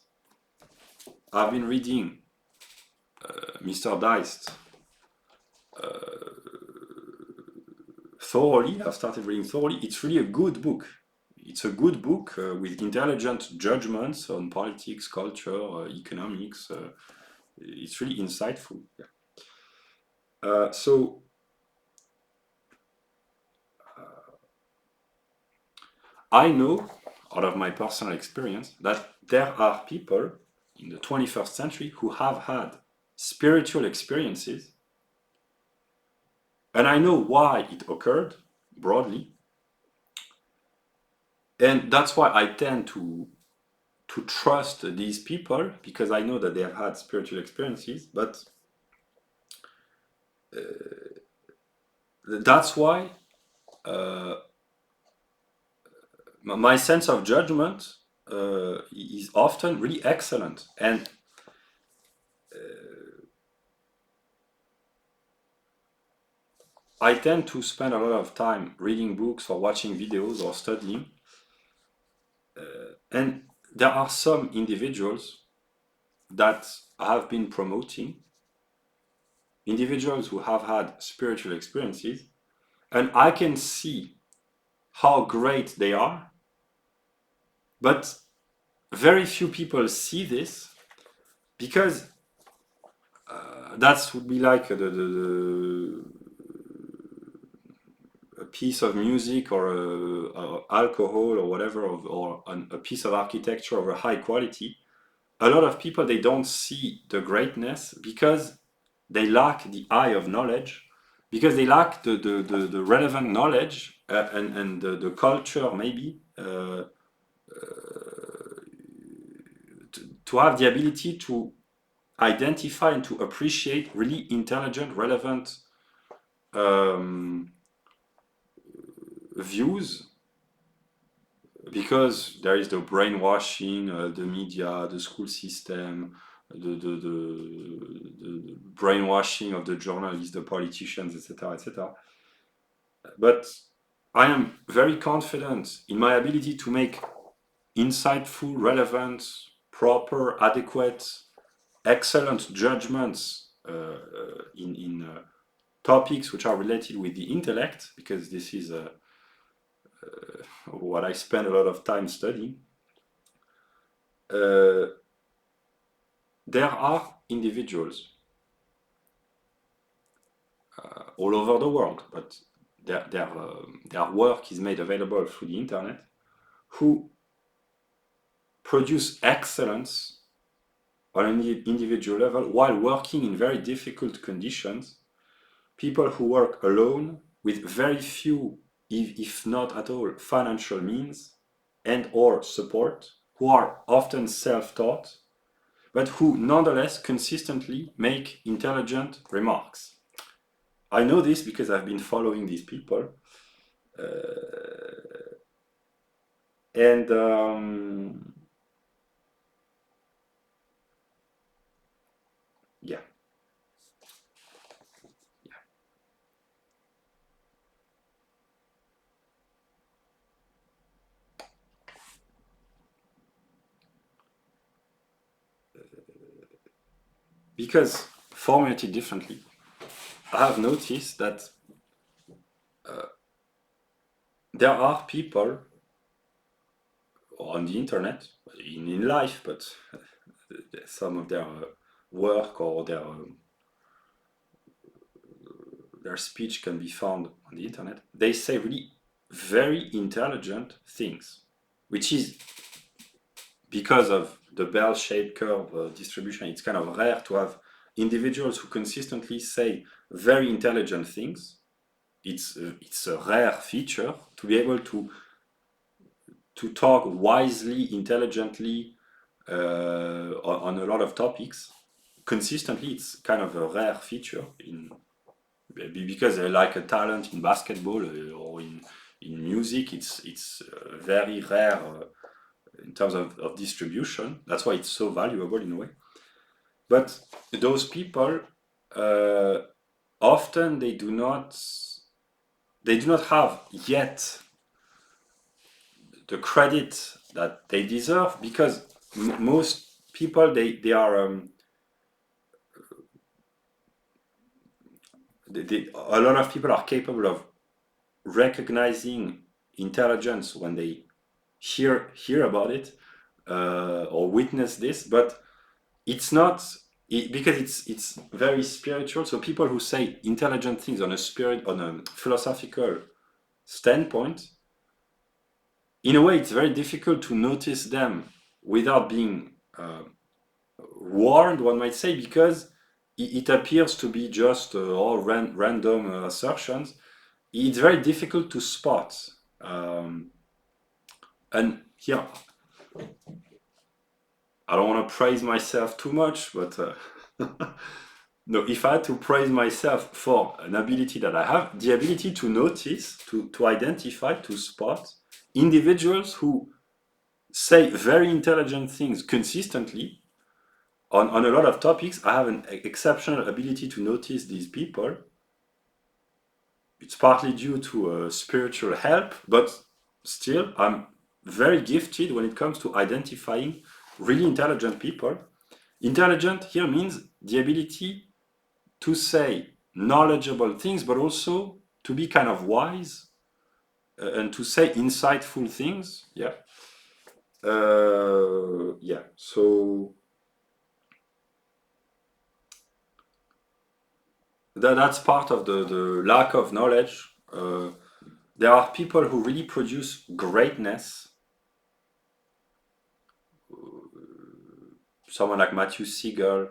I've been reading Mr. Deist thoroughly. I've started reading thoroughly. It's really a good book. It's a good book with intelligent judgments on politics, culture, economics. It's really insightful. So I know, out of my personal experience, that there are people in the 21st century who have had spiritual experiences, and I know why it occurred broadly, and that's why I tend to trust these people, because I know that they have had spiritual experiences. But that's why my sense of judgment is often really excellent. And I tend to spend a lot of time reading books or watching videos or studying. And there are some individuals that have been promoting, individuals who have had spiritual experiences, and I can see how great they are, but very few people see this, because that would be like a piece of music or alcohol or whatever, or a piece of architecture of a high quality. A lot of people, they don't see the greatness because they lack the eye of knowledge, because they lack the relevant knowledge and the culture, maybe, to have the ability to identify and to appreciate really intelligent, relevant views, because there is the brainwashing, the media, the school system, the brainwashing of the journalists, the politicians, etc., etc. But I am very confident in my ability to make insightful, relevant, proper, adequate, excellent judgments in topics which are related with the intellect, because this is what I spend a lot of time studying. There are individuals all over the world, but their work is made available through the internet, who produce excellence on an individual level while working in very difficult conditions. People who work alone with very few, if not at all, financial means and or support, who are often self-taught, but who nonetheless consistently make intelligent remarks. I know this because I've been following these people. And yeah. because formulated differently, I have noticed that there are people on the internet, in life, but some of their work or their speech can be found on the internet. They say really very intelligent things, which is because of the bell-shaped curve distribution. It's kind of rare to have individuals who consistently say very intelligent things. It's a rare feature to be able to talk wisely, intelligently on a lot of topics consistently. It's kind of a rare feature because like a talent in basketball or in music. It's very rare in terms of distribution. That's why it's so valuable in a way. But those people often they do not have yet the credit that they deserve, because most people they are a lot of people are capable of recognizing intelligence when they hear about it or witness this, but it's not because it's very spiritual. So people who say intelligent things on a philosophical standpoint, in a way, it's very difficult to notice them without being warned, one might say, because it appears to be just all random assertions. It's very difficult to spot. And here, I don't want to praise myself too much, but no, if I had to praise myself for an ability that I have, the ability to notice, to identify, to spot individuals who say very intelligent things consistently on a lot of topics. I have an exceptional ability to notice these people. It's partly due to spiritual help, but still, I'm very gifted when it comes to identifying really intelligent people. Intelligent here means the ability to say knowledgeable things, but also to be kind of wise and to say insightful things. Yeah. So that's part of the lack of knowledge. There are people who really produce greatness. Someone like Matthew Siegel,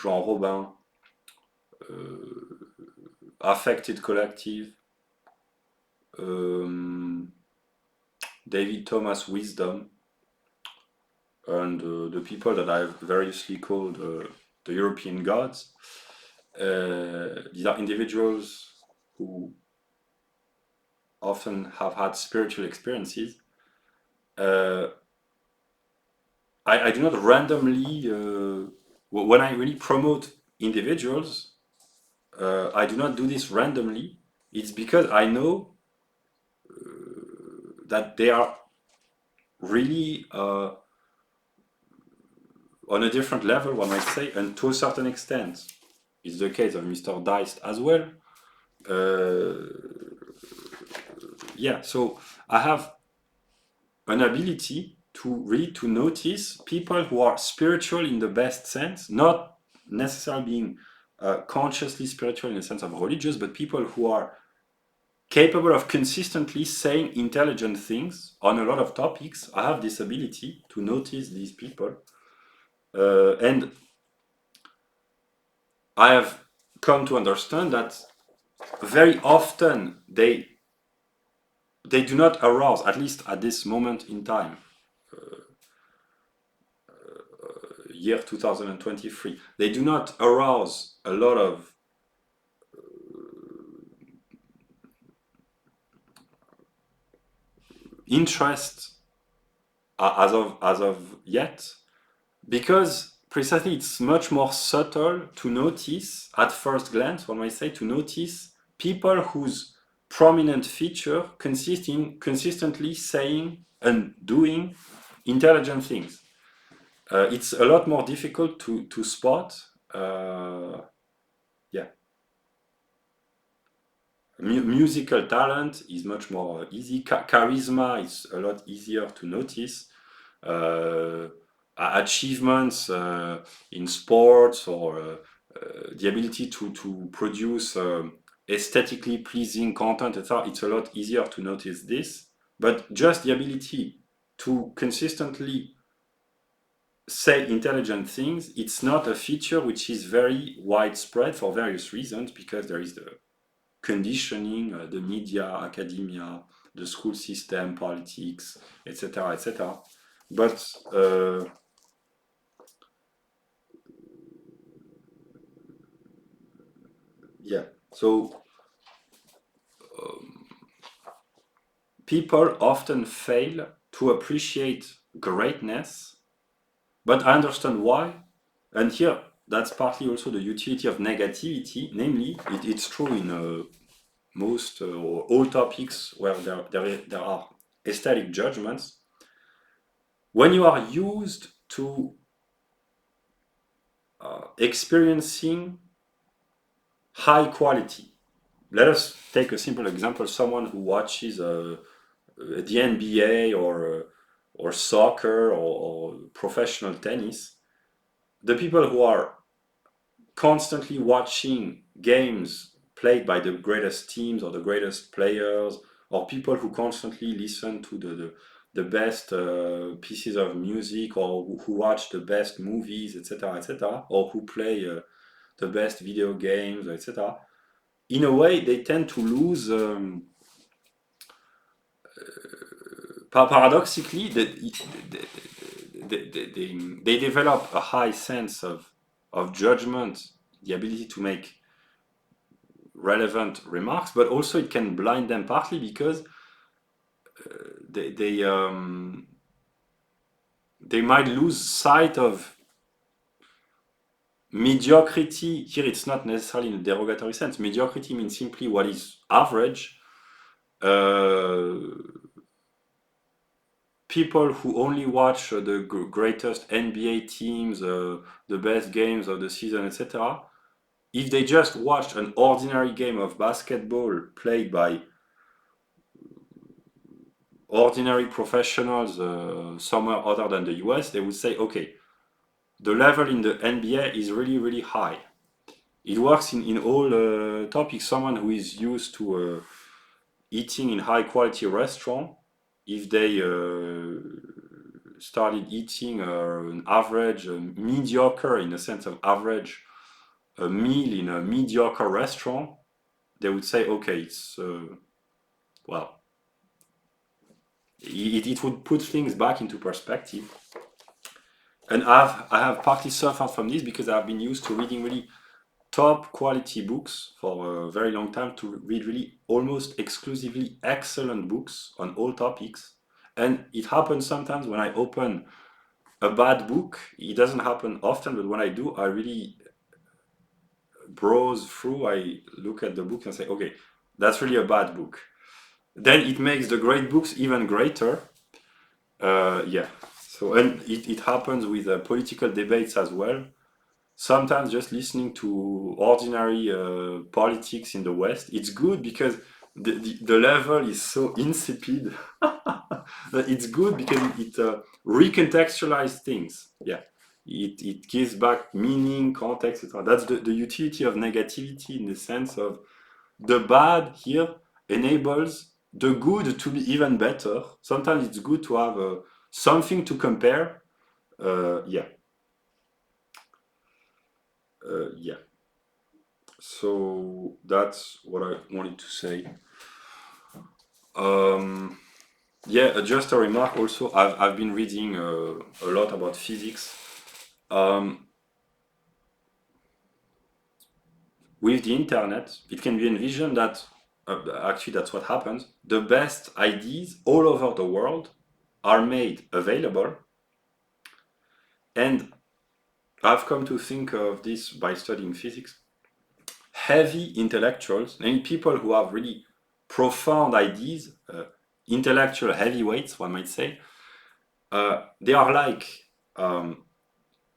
Jean Robin, Affected Collective, David Thomas Wisdom, and the people that I've variously called the European gods. These are individuals who often have had spiritual experiences. I do not randomly, when I really promote individuals, I do not do this randomly. It's because I know that they are really on a different level, one might say, and to a certain extent, it's the case of Mr. Deist as well. So I have an ability to notice people who are spiritual in the best sense, not necessarily being consciously spiritual in the sense of religious, but people who are capable of consistently saying intelligent things on a lot of topics. I have this ability to notice these people, and I have come to understand that very often they do not arouse, at least at this moment in time, year 2023, they do not arouse a lot of interest as of yet, because precisely it's much more subtle to notice at first glance, one might say, to notice people whose prominent feature consists in consistently saying and doing intelligent things. It's a lot more difficult to spot. Yeah, musical talent is much more easy. Charisma is a lot easier to notice. Uh, Achievements in sports or the ability to produce aesthetically pleasing content, etc. It's a lot easier to notice this. But just the ability to consistently say intelligent things, it's not a feature which is very widespread for various reasons, because there is the conditioning, the media, academia, the school system, politics, etc., etc. But yeah, so people often fail to appreciate greatness, but I understand why. And here, that's partly also the utility of negativity. Namely, it's true in most or all topics where there are aesthetic judgments. When you are used to experiencing high quality, let us take a simple example: someone who watches the NBA or soccer or professional tennis. The people who are constantly watching games played by the greatest teams or the greatest players, or people who constantly listen to the best pieces of music, or who watch the best movies, etc., etc., or who play the best video games, etc. In a way, they tend to lose. Paradoxically, they develop a high sense of judgment, the ability to make relevant remarks, but also it can blind them partly because they might lose sight of mediocrity. Here, it's not necessarily in a derogatory sense. Mediocrity means simply what is average. People who only watch the greatest NBA teams, the best games of the season, etc., if they just watched an ordinary game of basketball played by ordinary professionals somewhere other than the US, they would say, okay, the level in the NBA is really, really high. It works in all topics. Someone who is used to eating in high quality restaurant, if they started eating an average, mediocre, in the sense of average, a meal in a mediocre restaurant, they would say, okay, it's, well, it would put things back into perspective. And I have partly suffered from this because I've been used to reading really top quality books for a very long time, to read really almost exclusively excellent books on all topics. And it happens sometimes when I open a bad book. It doesn't happen often, but when I do, I really browse through, I look at the book and say, okay, that's really a bad book. Then it makes the great books even greater. Yeah. So, and it happens with political debates as well. Sometimes just listening to ordinary politics in the West, it's good because the level is so insipid. That it's good because it recontextualizes things. Yeah, it gives back meaning, context, etc. That's the utility of negativity, in the sense of the bad here enables the good to be even better. Sometimes it's good to have something to compare. Yeah. Yeah. So that's what I wanted to say. Yeah, just a remark also. I've been reading a lot about physics. With the internet, it can be envisioned that actually that's what happens. The best ideas all over the world are made available, and I've come to think of this by studying physics. Heavy intellectuals, namely people who have really profound ideas, intellectual heavyweights, one might say, they are like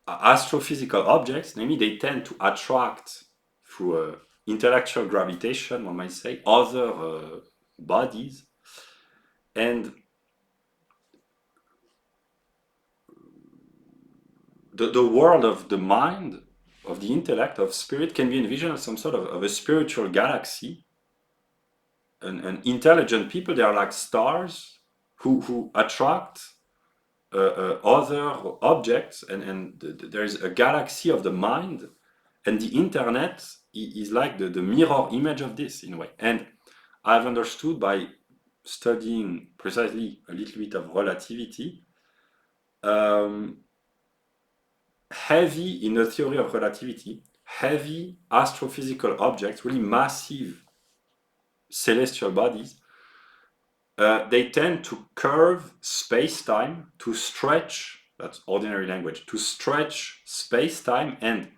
astrophysical objects, namely, they tend to attract through intellectual gravitation, one might say, other bodies, and the world of the mind, of the intellect, of spirit, can be envisioned as some sort of a spiritual galaxy. And intelligent people, they are like stars who attract other objects, and there is a galaxy of the mind, and the internet is like the mirror image of this in a way. And I've understood by studying precisely a little bit of relativity, heavy in the theory of relativity, heavy astrophysical objects, really massive celestial bodies, they tend to curve space-time, to stretch, that's ordinary language, to stretch space-time, and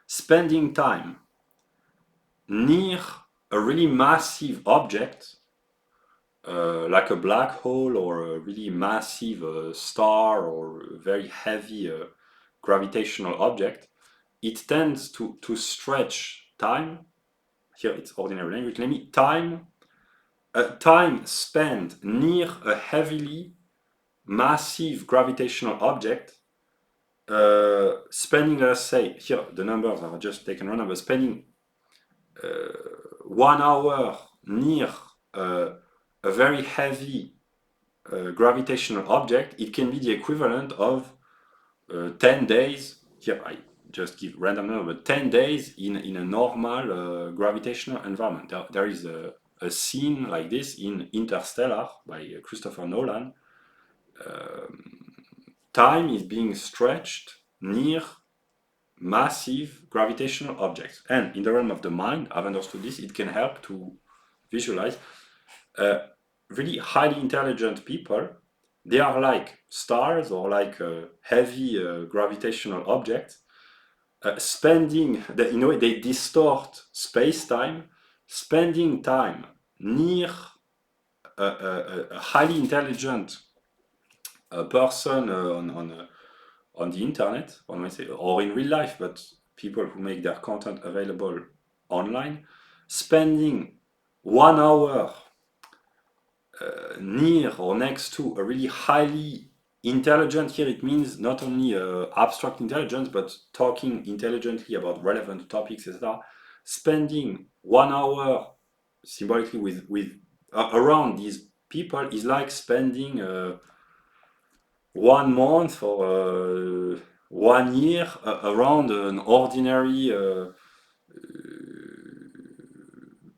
spending time near a really massive object, like a black hole or a really massive star or a very heavy gravitational object, it tends to stretch time. Here it's ordinary language, namely time spent near a heavily massive gravitational object, spending, let's say, here the numbers are just taken random, but spending 1 hour near a very heavy gravitational object, it can be the equivalent of 10 days. Here I just give random number, but 10 days in a normal gravitational environment. There is a scene like this in Interstellar by Christopher Nolan. Time is being stretched near massive gravitational objects. And in the realm of the mind, I've understood this, it can help to visualize really highly intelligent people. They are like stars or like heavy gravitational objects, spending, in a way, they distort space-time, spending time near a highly intelligent person on the internet, one might say, or in real life, but people who make their content available online, spending 1 hour near or next to a really highly intelligent, here it means not only abstract intelligence, but talking intelligently about relevant topics, etc. Spending 1 hour symbolically with around these people is like spending 1 month or 1 year around an ordinary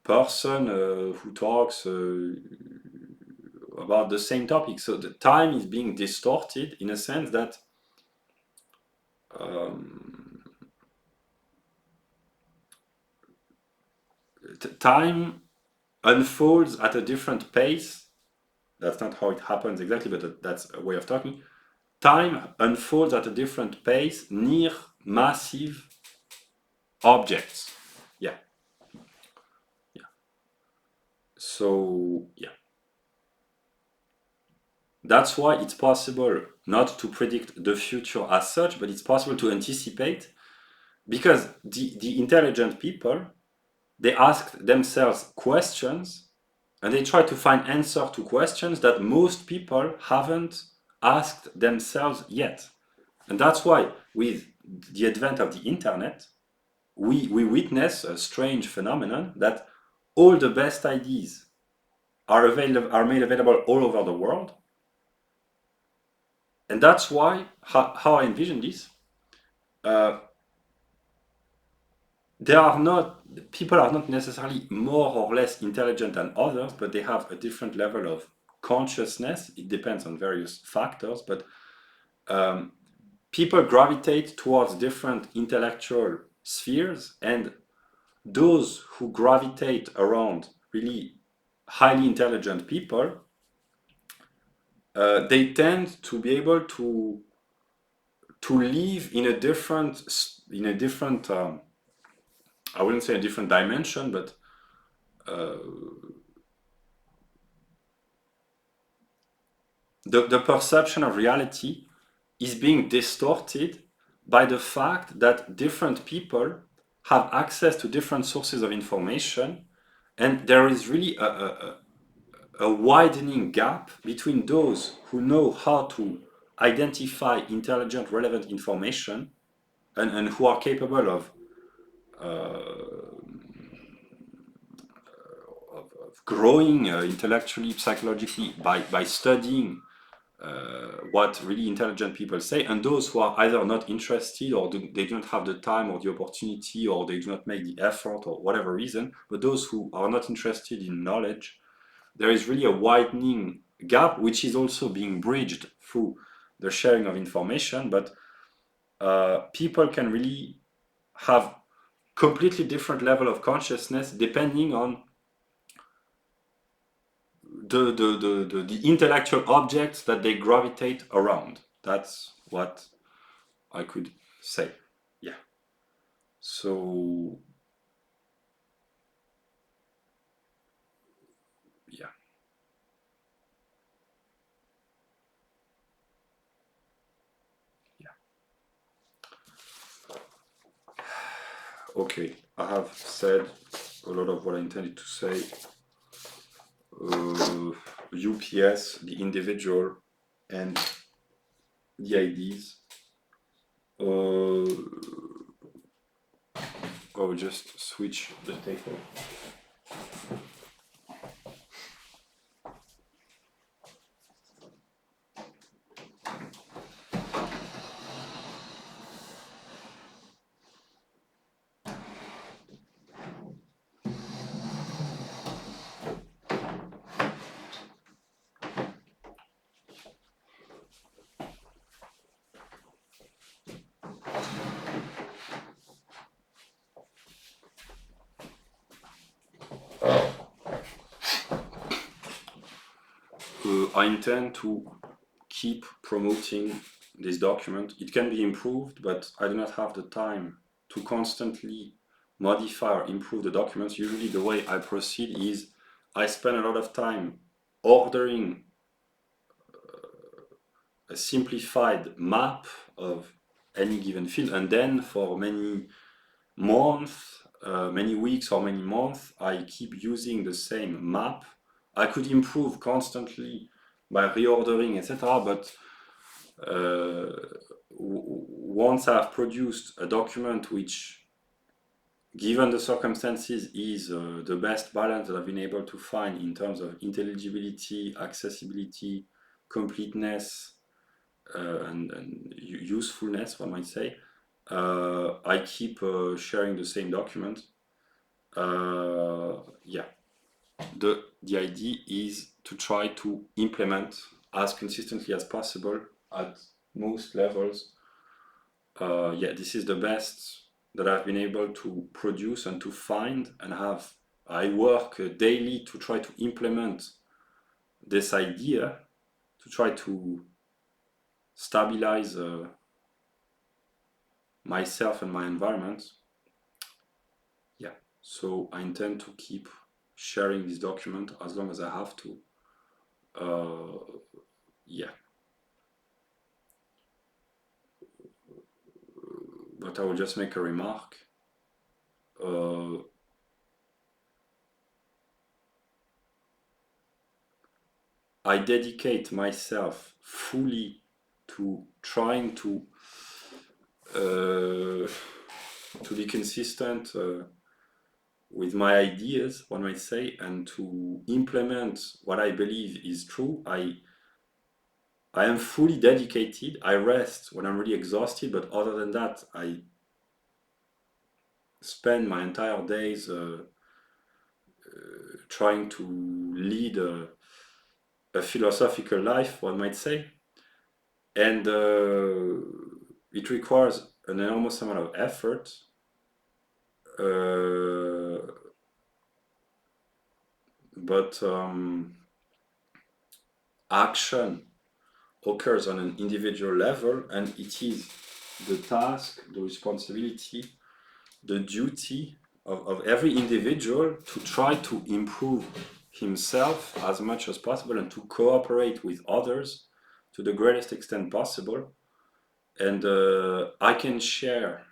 person who talks about the same topic. So the time is being distorted in a sense that time unfolds at a different pace. That's not how it happens exactly, but that's a way of talking. Time unfolds at a different pace near massive objects. Yeah. So, yeah. That's why it's possible not to predict the future as such, but it's possible to anticipate, because the intelligent people, they ask themselves questions and they try to find answer to questions that most people haven't asked themselves yet. And that's why with the advent of the internet, we witness a strange phenomenon that all the best ideas are made available all over the world. And that's why, how I envision this, people are not necessarily more or less intelligent than others, but they have a different level of consciousness. It depends on various factors, but people gravitate towards different intellectual spheres, and those who gravitate around really highly intelligent people, they tend to be able to live in a different I wouldn't say a different dimension, but the perception of reality is being distorted by the fact that different people have access to different sources of information, and there is really a widening gap between those who know how to identify intelligent, relevant information and who are capable of growing intellectually, psychologically by studying what really intelligent people say, and those who are either not interested or they don't have the time or the opportunity or they do not make the effort or whatever reason, but those who are not interested in knowledge, there is really a widening gap, which is also being bridged through the sharing of information, but people can really have completely different level of consciousness depending on the intellectual objects that they gravitate around. That's what I could say. Yeah. So yeah. Yeah. Okay. I have said a lot of what I intended to say. UPS, the individual, and the IDs. I'll just switch the table. I intend to keep promoting this document. It can be improved, but I do not have the time to constantly modify or improve the documents. Usually the way I proceed is I spend a lot of time ordering a simplified map of any given field, and then for many months, many weeks or many months, I keep using the same map. I could improve constantly by reordering, etc. But once I've produced a document which, given the circumstances, is the best balance that I've been able to find in terms of intelligibility, accessibility, completeness, and usefulness, one might say, I keep sharing the same document. Yeah, the idea is to try to implement as consistently as possible at most levels. Yeah, this is the best that I've been able to produce and to find and have. I work daily to try to implement this idea, to try to stabilize myself and my environment. Yeah, so I intend to keep sharing this document as long as I have to. Yeah. But I will just make a remark. I dedicate myself fully to trying to be consistent with my ideas, one might say, and to implement what I believe is true. I am fully dedicated. I rest when I'm really exhausted, but other than that, I spend my entire days trying to lead a philosophical life, one might say. And it requires an enormous amount of effort. But action occurs on an individual level, and it is the task, the responsibility, the duty of every individual to try to improve himself as much as possible and to cooperate with others to the greatest extent possible. and I can share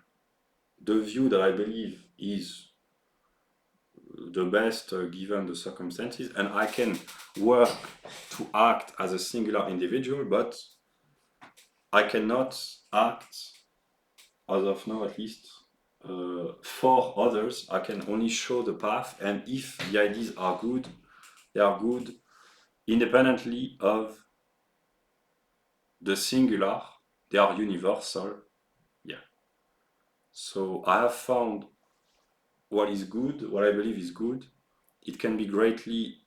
the view that I believe is the best given the circumstances, and I can work to act as a singular individual, but I cannot act, as of now at least, for others. I can only show the path, and if the ideas are good, they are good independently of the singular, they are universal. Yeah. So I have found what is good, what I believe is good. It can be greatly,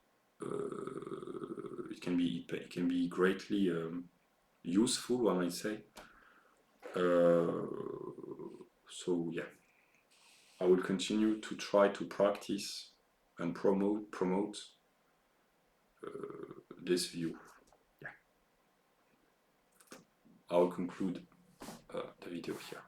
it can be greatly useful, one might say. So yeah, I will continue to try to practice and promote this view. Yeah, I will conclude the video here.